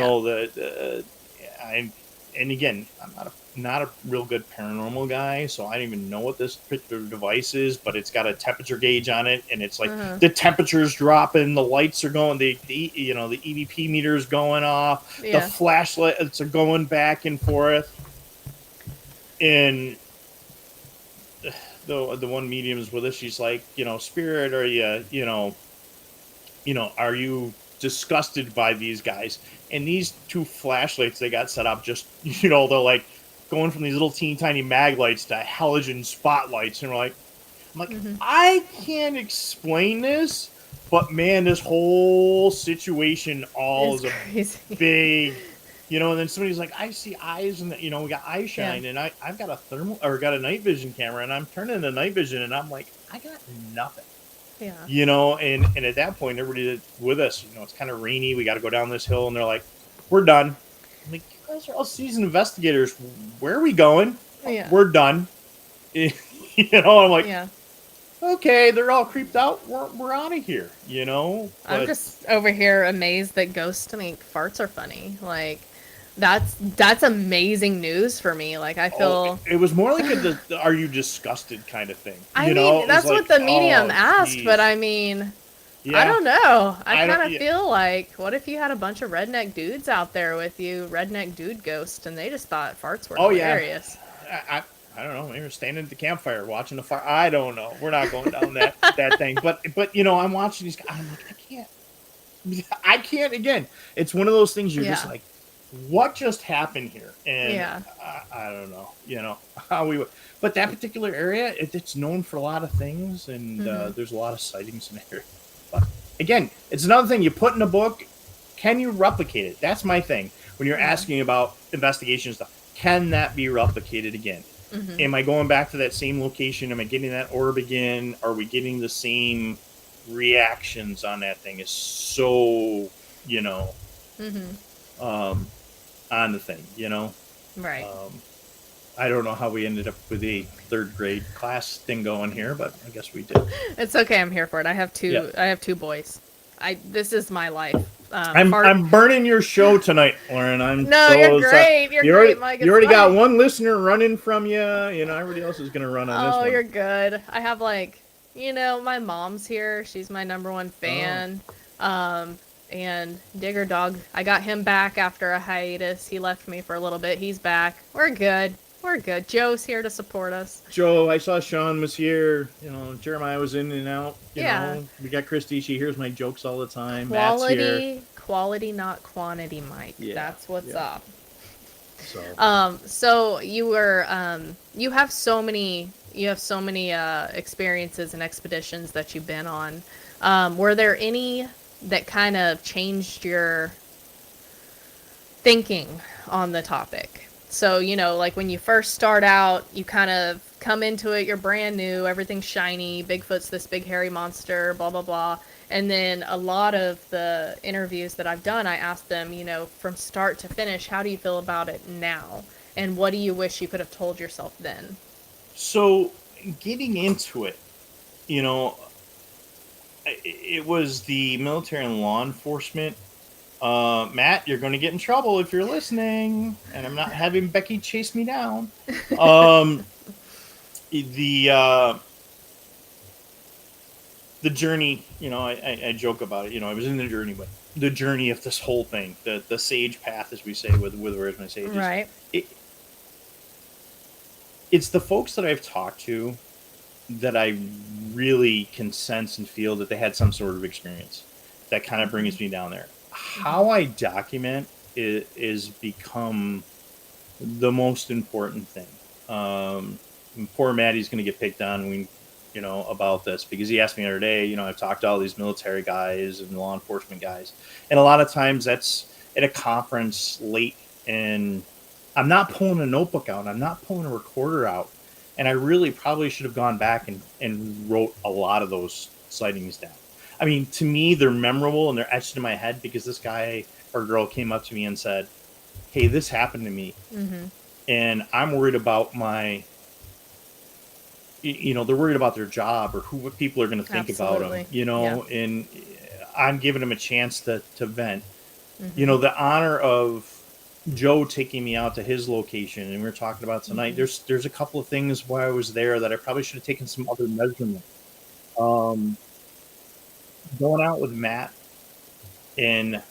And again, I'm not a real good paranormal guy, so I don't even know what this particular device is, but it's got a temperature gauge on it, and it's like Uh-huh. the temperature's dropping, the lights are going, the EVP meter is going off, the Yeah. flashlights are going back and forth, and the one medium is with us. She's like, Spirit, are are you disgusted by these guys? And these two flashlights they got set up, just they're like going from these little teeny tiny mag lights to halogen spotlights, and I'm like, Mm-hmm. I can't explain this, but man, this whole situation all It's is a crazy. big, and then somebody's like, I see eyes, and we got eye Yeah. shine, and I've got got a night vision camera, and I'm turning the night vision, and I'm like, I got nothing. Yeah. And at that point, everybody with us, it's kind of rainy. We got to go down this hill, and they're like, we're done. I'm like, you guys are all seasoned investigators. Where are we going? Yeah. We're done. You know, I'm like, Yeah. okay, they're all creeped out. We're out of here, you know? I'm But just over here amazed that ghosts think farts are funny. Like, that's amazing news for me. Like, I oh, feel. it was more like are you disgusted kind of thing. I You know, mean, it was that's like, what the medium oh, asked, but geez. I mean, I Yeah, don't know. I I kind don't, of yeah. feel like, what if you had a bunch of redneck dudes out there with you, redneck dude ghosts, and they just thought farts were Oh, yeah. hilarious? I don't know. Maybe we're standing at the campfire watching the fire. I don't know. We're not going down that thing. But you know, I'm watching these guys. I'm like, I can't. Again, it's one of those things. You're just Yeah. like, what just happened here? And Yeah. I don't know. You know how we. But that particular area, it's known for a lot of things, and Mm-hmm. there's a lot of sightings in the area. But again, it's another thing you put in a book. Can you replicate it? That's my thing. When you're Yeah. asking about investigation stuff, can that be replicated again? Mm-hmm. Am I going back to that same location? Am I getting that orb again? Are we getting the same reactions on that thing? Is so, you know, Mm-hmm. um, on the thing, you know? Right. Um, I don't know how we ended up with a third grade class thing going here, but I guess we did. It's okay. I'm here for it. I have two. Yeah. I have two boys. This is my life. I'm burning your show tonight, Lauren. I'm No, so you're upset. great. You're great, Mike. You It's already got fine. one listener running from you. You know, everybody else is gonna run on this Oh, one. you're good. I have like, my mom's here. She's my number one fan. And Digger Dog, I got him back after a hiatus. He left me for a little bit. He's back. We're good. We're good. Joe's here to support us. Joe, I saw Sean was here. You know, Jeremiah was in and out. You Yeah. know, we got Christy. She hears my jokes all the time. Matt's here. Quality, not quantity, Mike. Yeah, That's what's yeah. up. So So you were, you have so many, experiences and expeditions that you've been on. Were there any that kind of changed your thinking on the topic? So, like when you first start out, you kind of come into it, you're brand new, everything's shiny, Bigfoot's this big hairy monster, blah, blah, blah. And then a lot of the interviews that I've done, I asked them, from start to finish, how do you feel about it now? And what do you wish you could have told yourself then? so getting into it, you know, it was the military and law enforcement. Matt, you're going to get in trouble if you're listening, and I'm not having Becky chase me down. Um, the the journey, you know, I joke about it. You know, I was in the journey, but the journey of this whole thing, the sage path, as we say, with Where's My Sages. Right. It's the folks that I've talked to that I really can sense and feel that they had some sort of experience that kind of brings me down there. How I document it is become the most important thing. Poor Maddie's going to get picked on about this because he asked me the other day. I've talked to all these military guys and law enforcement guys, and a lot of times that's at a conference late, and I'm not pulling a notebook out, I'm not pulling a recorder out, and I really probably should have gone back and wrote a lot of those sightings down. I mean, to me, they're memorable and they're etched in my head because this guy or girl came up to me and said, "Hey, this happened to me, and I'm worried about they're worried about their job or what people are going to think about them, Yeah. and I'm giving them a chance to vent." The honor of Joe taking me out to his location, and we were talking about tonight. There's a couple of things while I was there that I probably should have taken some other measurements. Going out with Matt, and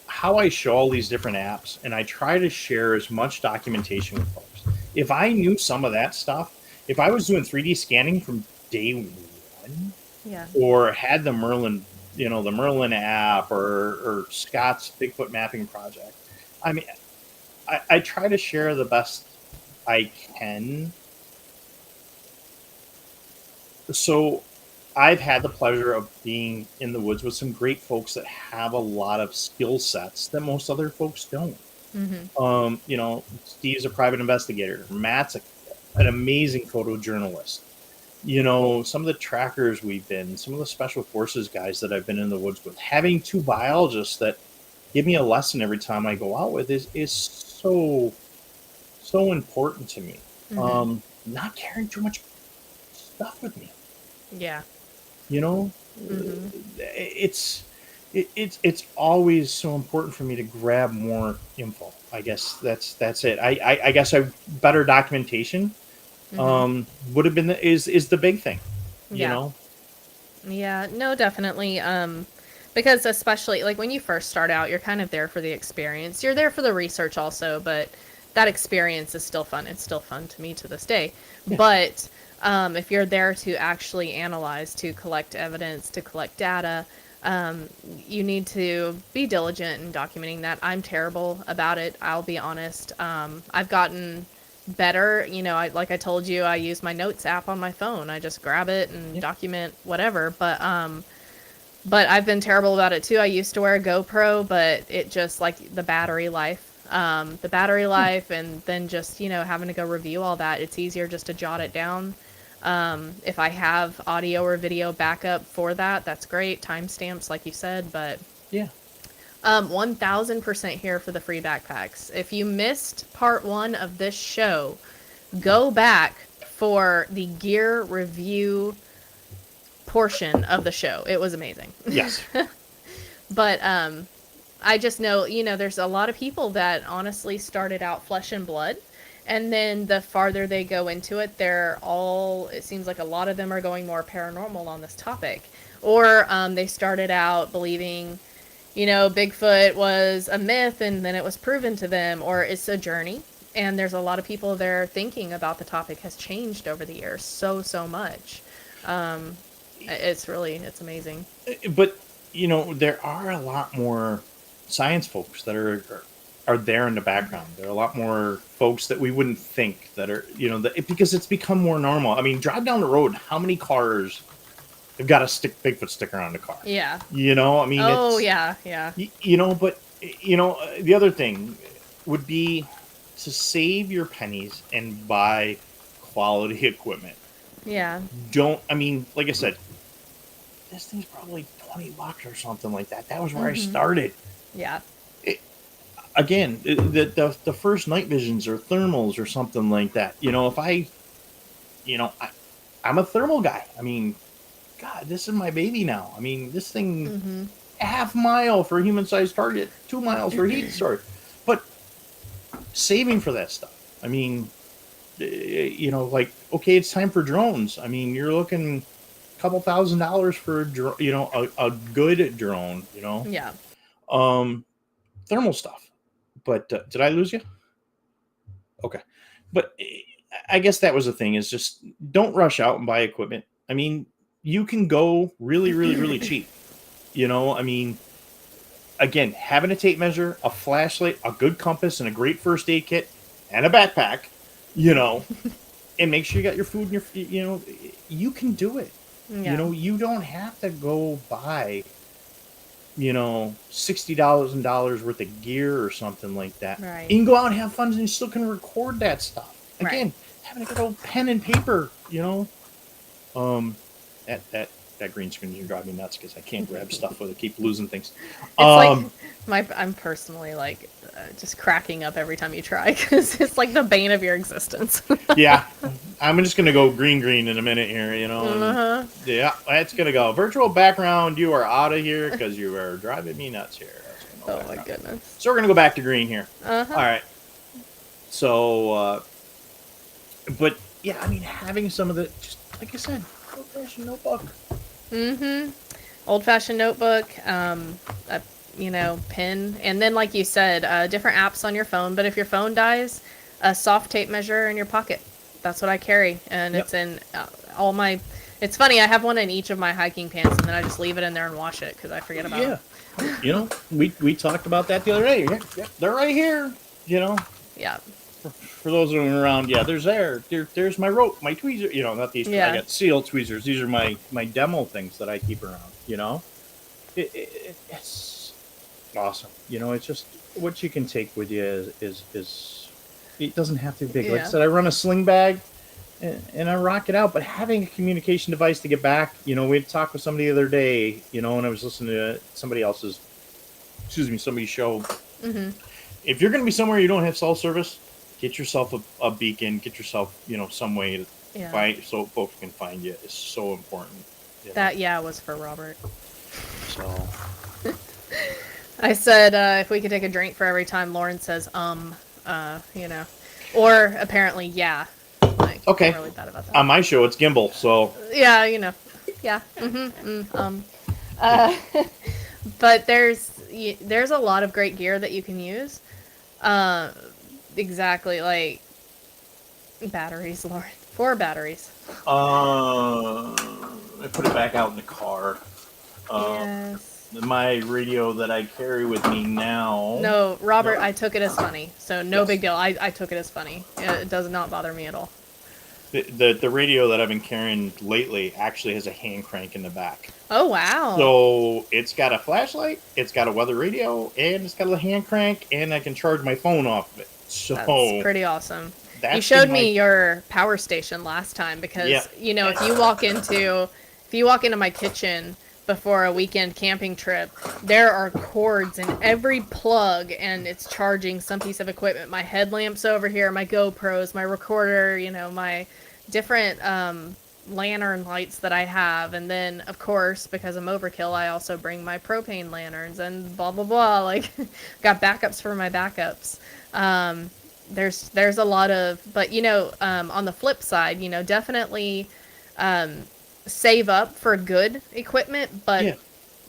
how I show all these different apps, and I try to share as much documentation with folks. If I knew some of that stuff, if I was doing 3D scanning from day one, Yeah. or had the Merlin, the Merlin app or Scott's Bigfoot mapping project, I mean, I try to share the best I can. So I've had the pleasure of being in the woods with some great folks that have a lot of skill sets that most other folks don't. Steve's a private investigator. Matt's an amazing photojournalist. Some of the trackers we've been, some of the special forces guys that I've been in the woods with, having two biologists that give me a lesson every time I go out with is so so important to me. Mm-hmm. Not carrying too much stuff with me. Yeah. You know, Mm-hmm. it's always so important for me to grab more info. I guess that's it. I guess better documentation Mm-hmm. would have been is the big thing. You Yeah. know. Yeah, no, definitely. Because especially like when you first start out, you're kind of there for the experience. You're there for the research also, but that experience is still fun. It's still fun to me to this day. Yeah. But if you're there to actually analyze, to collect evidence, to collect data, um, you need to be diligent in documenting that. I'm terrible about it. I'll be honest. I've gotten better. You know, like I told you, I use my notes app on my phone. I just grab it and Yeah. document whatever. But I've been terrible about it too. I used to wear a GoPro, but it just like the battery Yeah. life, and then just having to go review all that. It's easier just to jot it down. If I have audio or video backup for that, that's great. Timestamps, like you said, but Yeah. 1000% here for the free backpacks. If you missed part 1 of this show, go back for the gear review portion of the show. It was amazing. Yes. But I just know, there's a lot of people that honestly started out flesh and blood. And then the farther they go into it, it seems like a lot of them are going more paranormal on this topic. Or they started out believing, Bigfoot was a myth and then it was proven to them, or it's a journey. And there's a lot of people there thinking about the topic has changed over the years so much. It's amazing. But there are a lot more science folks that are there in the background. There are a lot more folks that we wouldn't think that are because it's become more normal. I mean, drive down the road, how many cars have got a Bigfoot sticker on the car? Yeah. I mean, Oh, it's yeah. but the other thing would be to save your pennies and buy quality equipment. Yeah. I mean, like I said, this thing's probably $20 or something like that. That was where I started. Yeah. Again, the first night visions or thermals or something like that. If I'm a thermal guy. I mean, God, this is my baby now. I mean, this thing, half mile for a human-sized target, 2 miles for a heat source. But saving for that stuff. I mean, like, okay, it's time for drones. I mean, you're looking couple $1,000s for a good drone, Yeah. thermal stuff. But did I lose you? Okay. But I guess that was the thing, is just don't rush out and buy equipment. I mean, you can go really, really, really cheap. I mean, again, having a tape measure, a flashlight, a good compass, and a great first aid kit, and a backpack, and make sure you got your food and you can do it. Yeah. You don't have to go buy, $60,000 worth of gear or something like that. Right. You can go out and have fun, and you still can record that stuff. Again, having a good old pen and paper, that green screen is driving me nuts because I can't grab stuff with it. Keep losing things. It's I'm personally just cracking up every time you try, because it's like the bane of your existence. Yeah, I'm just gonna go green in a minute here. And, yeah, that's gonna go virtual background. You are out of here because you are driving me nuts here. Oh my goodness. So we're gonna go back to green here. All right. So, but yeah, I mean, having some of the, just like I said, old-fashioned notebook. Old-fashioned notebook, pen, and then like you said, different apps on your phone. But if your phone dies, a soft tape measure in your pocket. That's what I carry, and it's in all my. It's funny, I have one in each of my hiking pants, and then I just leave it in there and wash it because I forget about it. Yeah, we talked about that the other day. Yeah, they're right here. Yeah. For those of them around, there's my rope, my tweezer. Not these. I got seal tweezers. These are my demo things that I keep around. It's awesome. It's just what you can take with you is it doesn't have to be big. Like I said, I run a sling bag and I rock it out. But having a communication device to get back, we had talked with somebody the other day, and I was listening to somebody's show. if you're going to be somewhere you don't have cell service, get yourself a beacon, get yourself, some way to find so folks can find you. It's so important. That was for Robert. So I said if we could take a drink for every time Lauren says or apparently Like, okay. I'm really bad about that. On my show, it's gimbal, so yeah. But there's a lot of great gear that you can use. Exactly, like batteries, Lauren. 4 batteries. I put it back out in the car. Yes. My radio that I carry with me now. No, Robert, I took it as funny, so no big deal. I took it as funny. It does not bother me at all. The radio that I've been carrying lately actually has a hand crank in the back. Oh, wow. So it's got a flashlight, it's got a weather radio, and it's got a hand crank, and I can charge my phone off of it. So that's pretty awesome. You showed me your power station last time because, if you walk into my kitchen before a weekend camping trip, there are cords in every plug, and it's charging some piece of equipment. My headlamps over here, my GoPros, my recorder, my different lantern lights that I have. And then, of course, because I'm overkill, I also bring my propane lanterns and blah, blah, blah. Like, got backups for my backups. There's a lot of, but, on the flip side, definitely save up for good equipment, but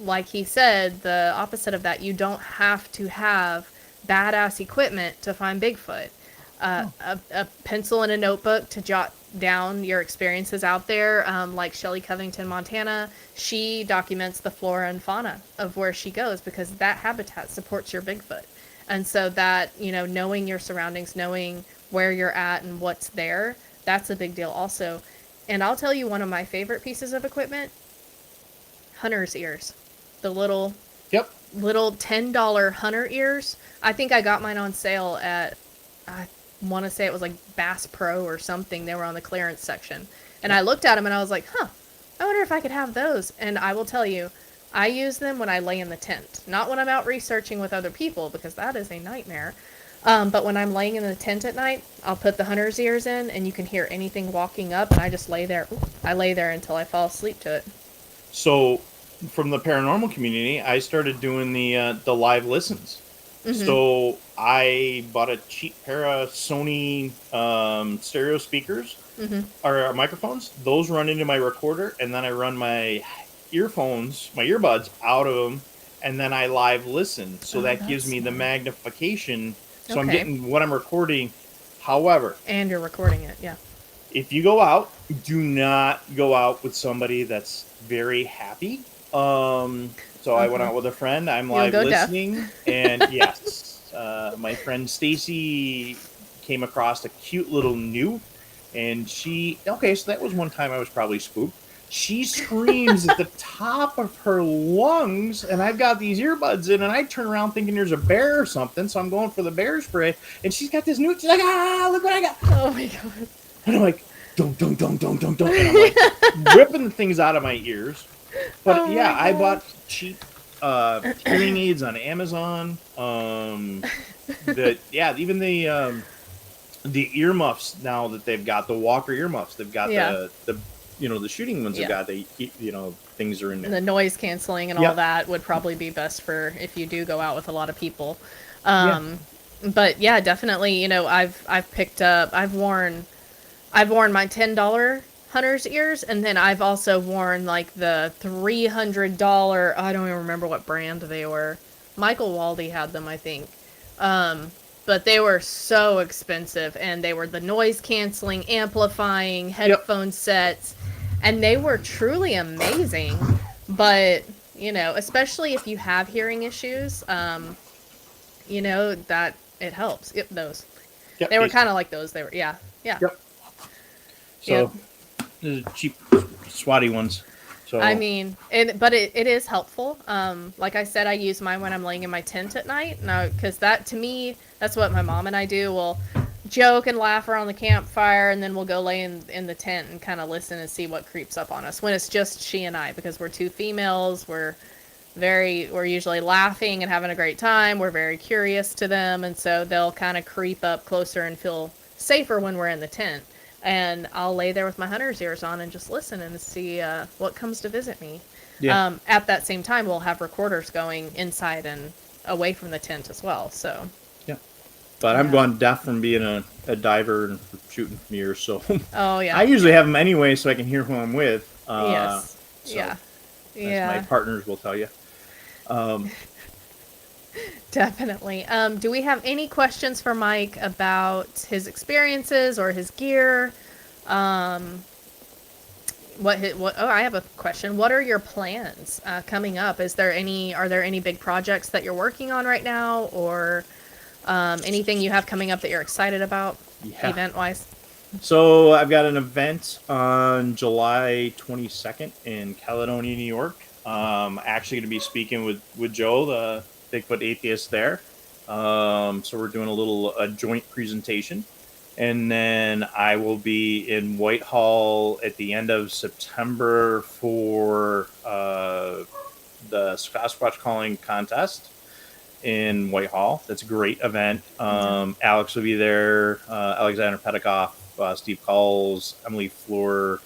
like he said, the opposite of that, you don't have to have badass equipment to find Bigfoot. A pencil and a notebook to jot down your experiences out there, like Shelley Covington, Montana, she documents the flora and fauna of where she goes because that habitat supports your Bigfoot. And so that, knowing your surroundings, knowing where you're at and what's there, that's a big deal also. And I'll tell you one of my favorite pieces of equipment, hunter's ears. The little $10 hunter ears. I think I got mine on sale at, I want to say it was like Bass Pro or something. They were on the clearance section. And I looked at them and I was like, I wonder if I could have those. And I will tell you, I use them when I lay in the tent. Not when I'm out researching with other people because that is a nightmare. But when I'm laying in the tent at night, I'll put the hunter's ears in and you can hear anything walking up and I just lay there. I lay there until I fall asleep to it. So from the paranormal community, I started doing the live listens. Mm-hmm. So I bought a cheap pair of Sony stereo speakers or microphones. Those run into my recorder and then I run my earbuds out of them and then I live listen. So that gives me the magnification. So I'm getting what I'm recording. However, and you're recording it, if you go out, do not go out with somebody that's very happy. So I went out with a friend. I'm live listening, and yes, my friend Stacy came across a cute little newt, and so that was one time I was probably spooked. She screams at the top of her lungs, and I've got these earbuds in, and I turn around thinking there's a bear or something, so I'm going for the bear spray, and she's got this newt. She's like, look what I got. Oh, my God. And I'm like, don't, and I'm like ripping the things out of my ears. But, I bought cheap hearing aids on Amazon. Even the earmuffs now that they've got, the Walker earmuffs, they've got the shooting ones have got things are in there. The noise canceling and all that would probably be best for if you do go out with a lot of people. But definitely, I've picked up, I've worn my $10 hunter's ears, and then I've also worn like the $300, I don't even remember what brand they were. Michael Waldy had them, I think. But they were so expensive, and they were the noise canceling, amplifying headphone sets, and they were truly amazing. But, especially if you have hearing issues, that it helps. Yep, those. Yep, they were kind of like those. They were, Yep. So, the cheap, swatty ones. So I mean, but it is helpful. Like I said, I use mine when I'm laying in my tent at night. No, because that, to me, that's what my mom and I do. We'll joke and laugh around the campfire, and then we'll go lay in the tent and kind of listen and see what creeps up on us when it's just she and I, because we're two females. We're we're usually laughing and having a great time. We're very curious to them, and so they'll kind of creep up closer and feel safer when we're in the tent. And I'll lay there with my hunter's ears on and just listen and see what comes to visit me. Yeah. At that same time, we'll have recorders going inside and away from the tent as well. So Yeah. But Yeah. I'm gone deaf from being a diver and shooting from years, so oh yeah, I usually have them anyway so I can hear who I'm with. yes, So yeah, as yeah, my partners will tell you. definitely. Do we have any questions for Mike about his experiences or his gear? Oh, I have a question. What are your plans coming up? Are there any big projects that you're working on right now, or anything you have coming up that you're excited about, Yeah. event wise? So I've got an event on July 22nd in Caledonia, New York. Actually going to be speaking with Joe, the Bigfoot atheist there. So we're doing a joint presentation. And then I will be in Whitehall at the end of September for the Sasquatch Calling Contest in Whitehall. That's a great event. Alex will be there, Alexander Petikoff, Steve Kulls, Emily Floor.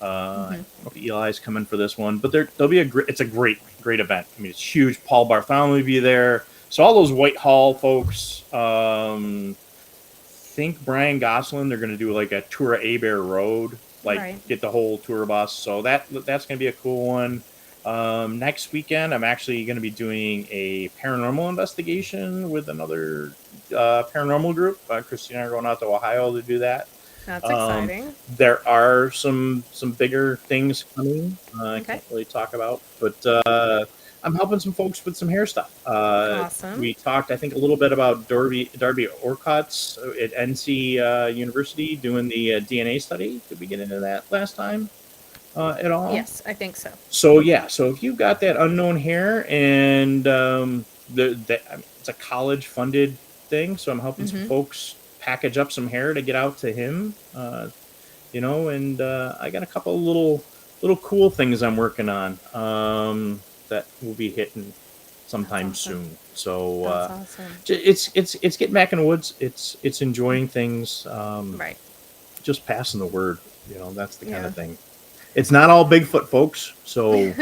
I don't know if Eli's coming for this one, but there'll be it's a great event. I mean, it's huge. Paul Bartholomew will be there. So all those Whitehall folks, think Brian Gosselin, they're going to do like a tour of Abear Road, get the whole tour bus. So that's going to be a cool one. Next weekend, I'm actually going to be doing a paranormal investigation with another paranormal group. Christina and I are going out to Ohio to do that. That's exciting. There are some bigger things coming. I can't really talk about, but I'm helping some folks with some hair stuff. Awesome. We talked, I think, a little bit about Darby Orcutt's at NC University doing the DNA study. Did we get into that last time at all? Yes, I think so. So if you've got that unknown hair and it's a college-funded thing, so I'm helping some folks package up some hair to get out to him, and I got a couple of little cool things I'm working on that will be hitting sometime soon. So awesome. It's getting back in the woods. It's enjoying things. Right. Just passing the word. That's the kind of thing. It's not all Bigfoot, folks. So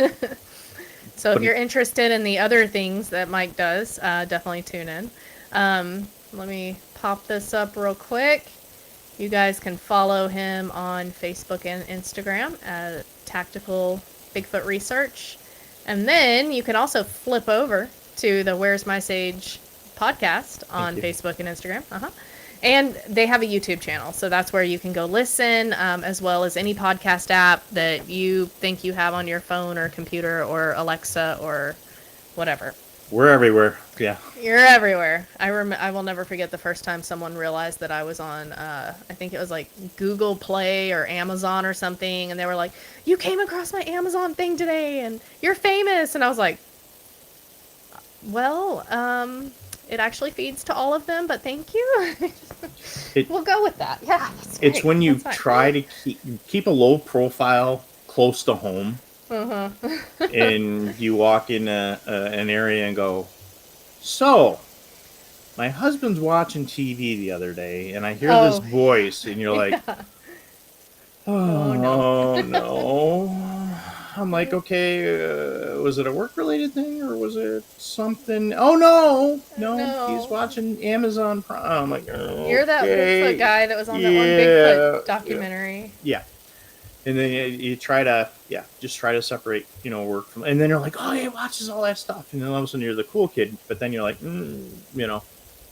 so if you're interested in the other things that Mike does, definitely tune in. Let me pop this up real quick. You guys can follow him on Facebook and Instagram at Tactical Bigfoot Research. And then you can also flip over to the Where's My Sage podcast on Facebook and Instagram. And they have a YouTube channel, so that's where you can go listen, as well as any podcast app that you think you have on your phone or computer or Alexa or whatever. We're everywhere. Yeah. You're everywhere. I will never forget the first time someone realized that I was on, I think it was like Google Play or Amazon or something, and they were like, "You came across my Amazon thing today, and you're famous." And I was like, "Well, it actually feeds to all of them, but thank you." We'll go with that. Yeah. It's when you try to keep a low profile close to home. And you walk in an area and go, "So, my husband's watching TV the other day, and I hear this voice," and you're like, "Oh no." I'm like, "Okay, was it a work-related thing, or was it something?" "Oh no, he's watching Amazon Prime." I'm like, "Okay." You're that Bigfoot guy that was on that one Bigfoot documentary. Yeah. And then you try to separate, work from, and then you're like, "Oh, he watches all that stuff," and then all of a sudden you're the cool kid, but then you're like,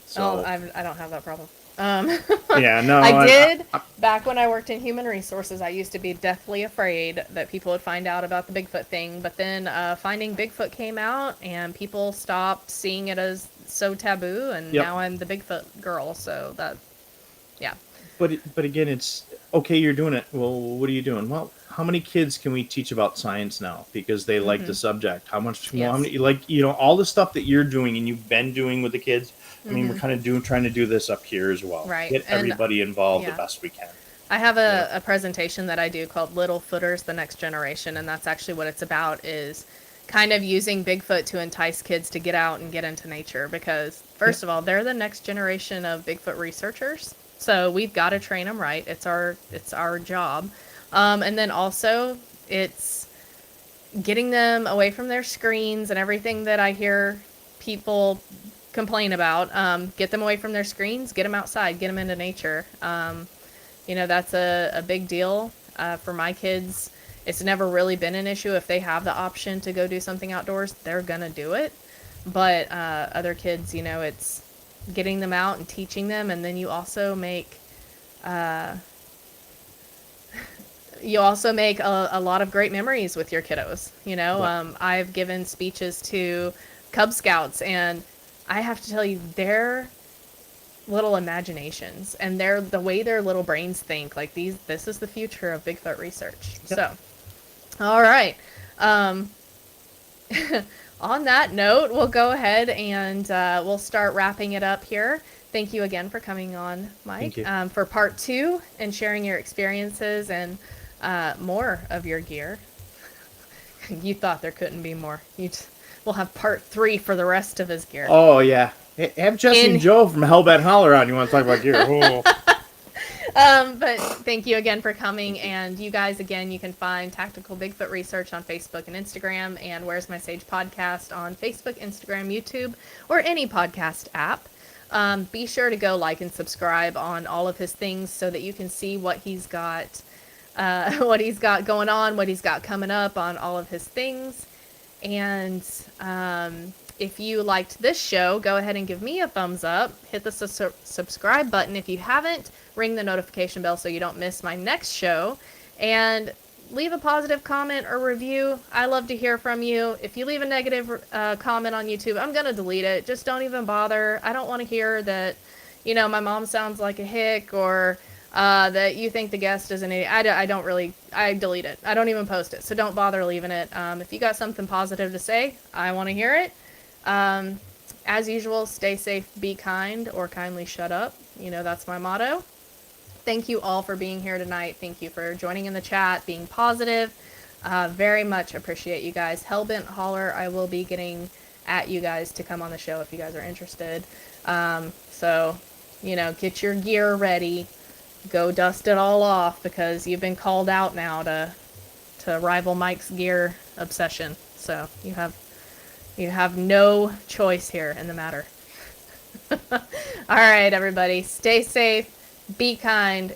So I don't have that problem. Yeah, no, I did back when I worked in human resources. I used to be deathly afraid that people would find out about the Bigfoot thing, but then Finding Bigfoot came out, and people stopped seeing it as so taboo, and now I'm the Bigfoot girl. So that, yeah. But again, it's okay. You're doing it. Well, what are you doing? Well, how many kids can we teach about science now because they like the subject? How much? Well, how many, all the stuff that you're doing and you've been doing with the kids. I mean, we're kind of trying to do this up here as well. Right. Get everybody involved the best we can. I have a presentation that I do called Little Footers, the Next Generation, and that's actually what it's about is kind of using Bigfoot to entice kids to get out and get into nature, because first of all, they're the next generation of Bigfoot researchers. So we've got to train them right. It's our job. And then also it's getting them away from their screens and everything that I hear people complain about. Get them away from their screens, get them outside, get them into nature. That's a big deal for my kids. It's never really been an issue. If they have the option to go do something outdoors, they're going to do it. But other kids, it's getting them out and teaching them. And then you also make a lot of great memories with your kiddos. I've given speeches to Cub Scouts, and I have to tell you, their little imaginations and the way their little brains think, like this is the future of Bigfoot research. Yep. So, all right. On that note, we'll go ahead and we'll start wrapping it up here. Thank you again for coming on, Mike, for part 2 and sharing your experiences and more of your gear. You thought there couldn't be more. We'll have part 3 for the rest of his gear. Oh, yeah. Have Jesse and Joe from Hellbent Holler on. You want to talk about gear? Oh. But thank you again for coming. And you guys, again, you can find Tactical Bigfoot Research on Facebook and Instagram, and Where's My Sage podcast on Facebook, Instagram, YouTube, or any podcast app. Be sure to go like and subscribe on all of his things so that you can see what he's got going on, what he's got coming up on all of his things. And if you liked this show, go ahead and give me a thumbs up. Hit the subscribe button if you haven't. Ring the notification bell so you don't miss my next show. And leave a positive comment or review. I love to hear from you. If you leave a negative comment on YouTube, I'm going to delete it. Just don't even bother. I don't want to hear that, my mom sounds like a hick, or that you think the guest is an idiot. I delete it. I don't even post it. So don't bother leaving it. If you got something positive to say, I want to hear it. As usual, stay safe, be kind, or kindly shut up. That's my motto. Thank you all for being here tonight. Thank you for joining in the chat, being positive. Very much appreciate you guys. Hellbent Holler, I will be getting at you guys to come on the show if you guys are interested. So, get your gear ready. Go dust it all off, because you've been called out now to rival Mike's gear obsession. So you have no choice here in the matter. All right, everybody, stay safe, be kind,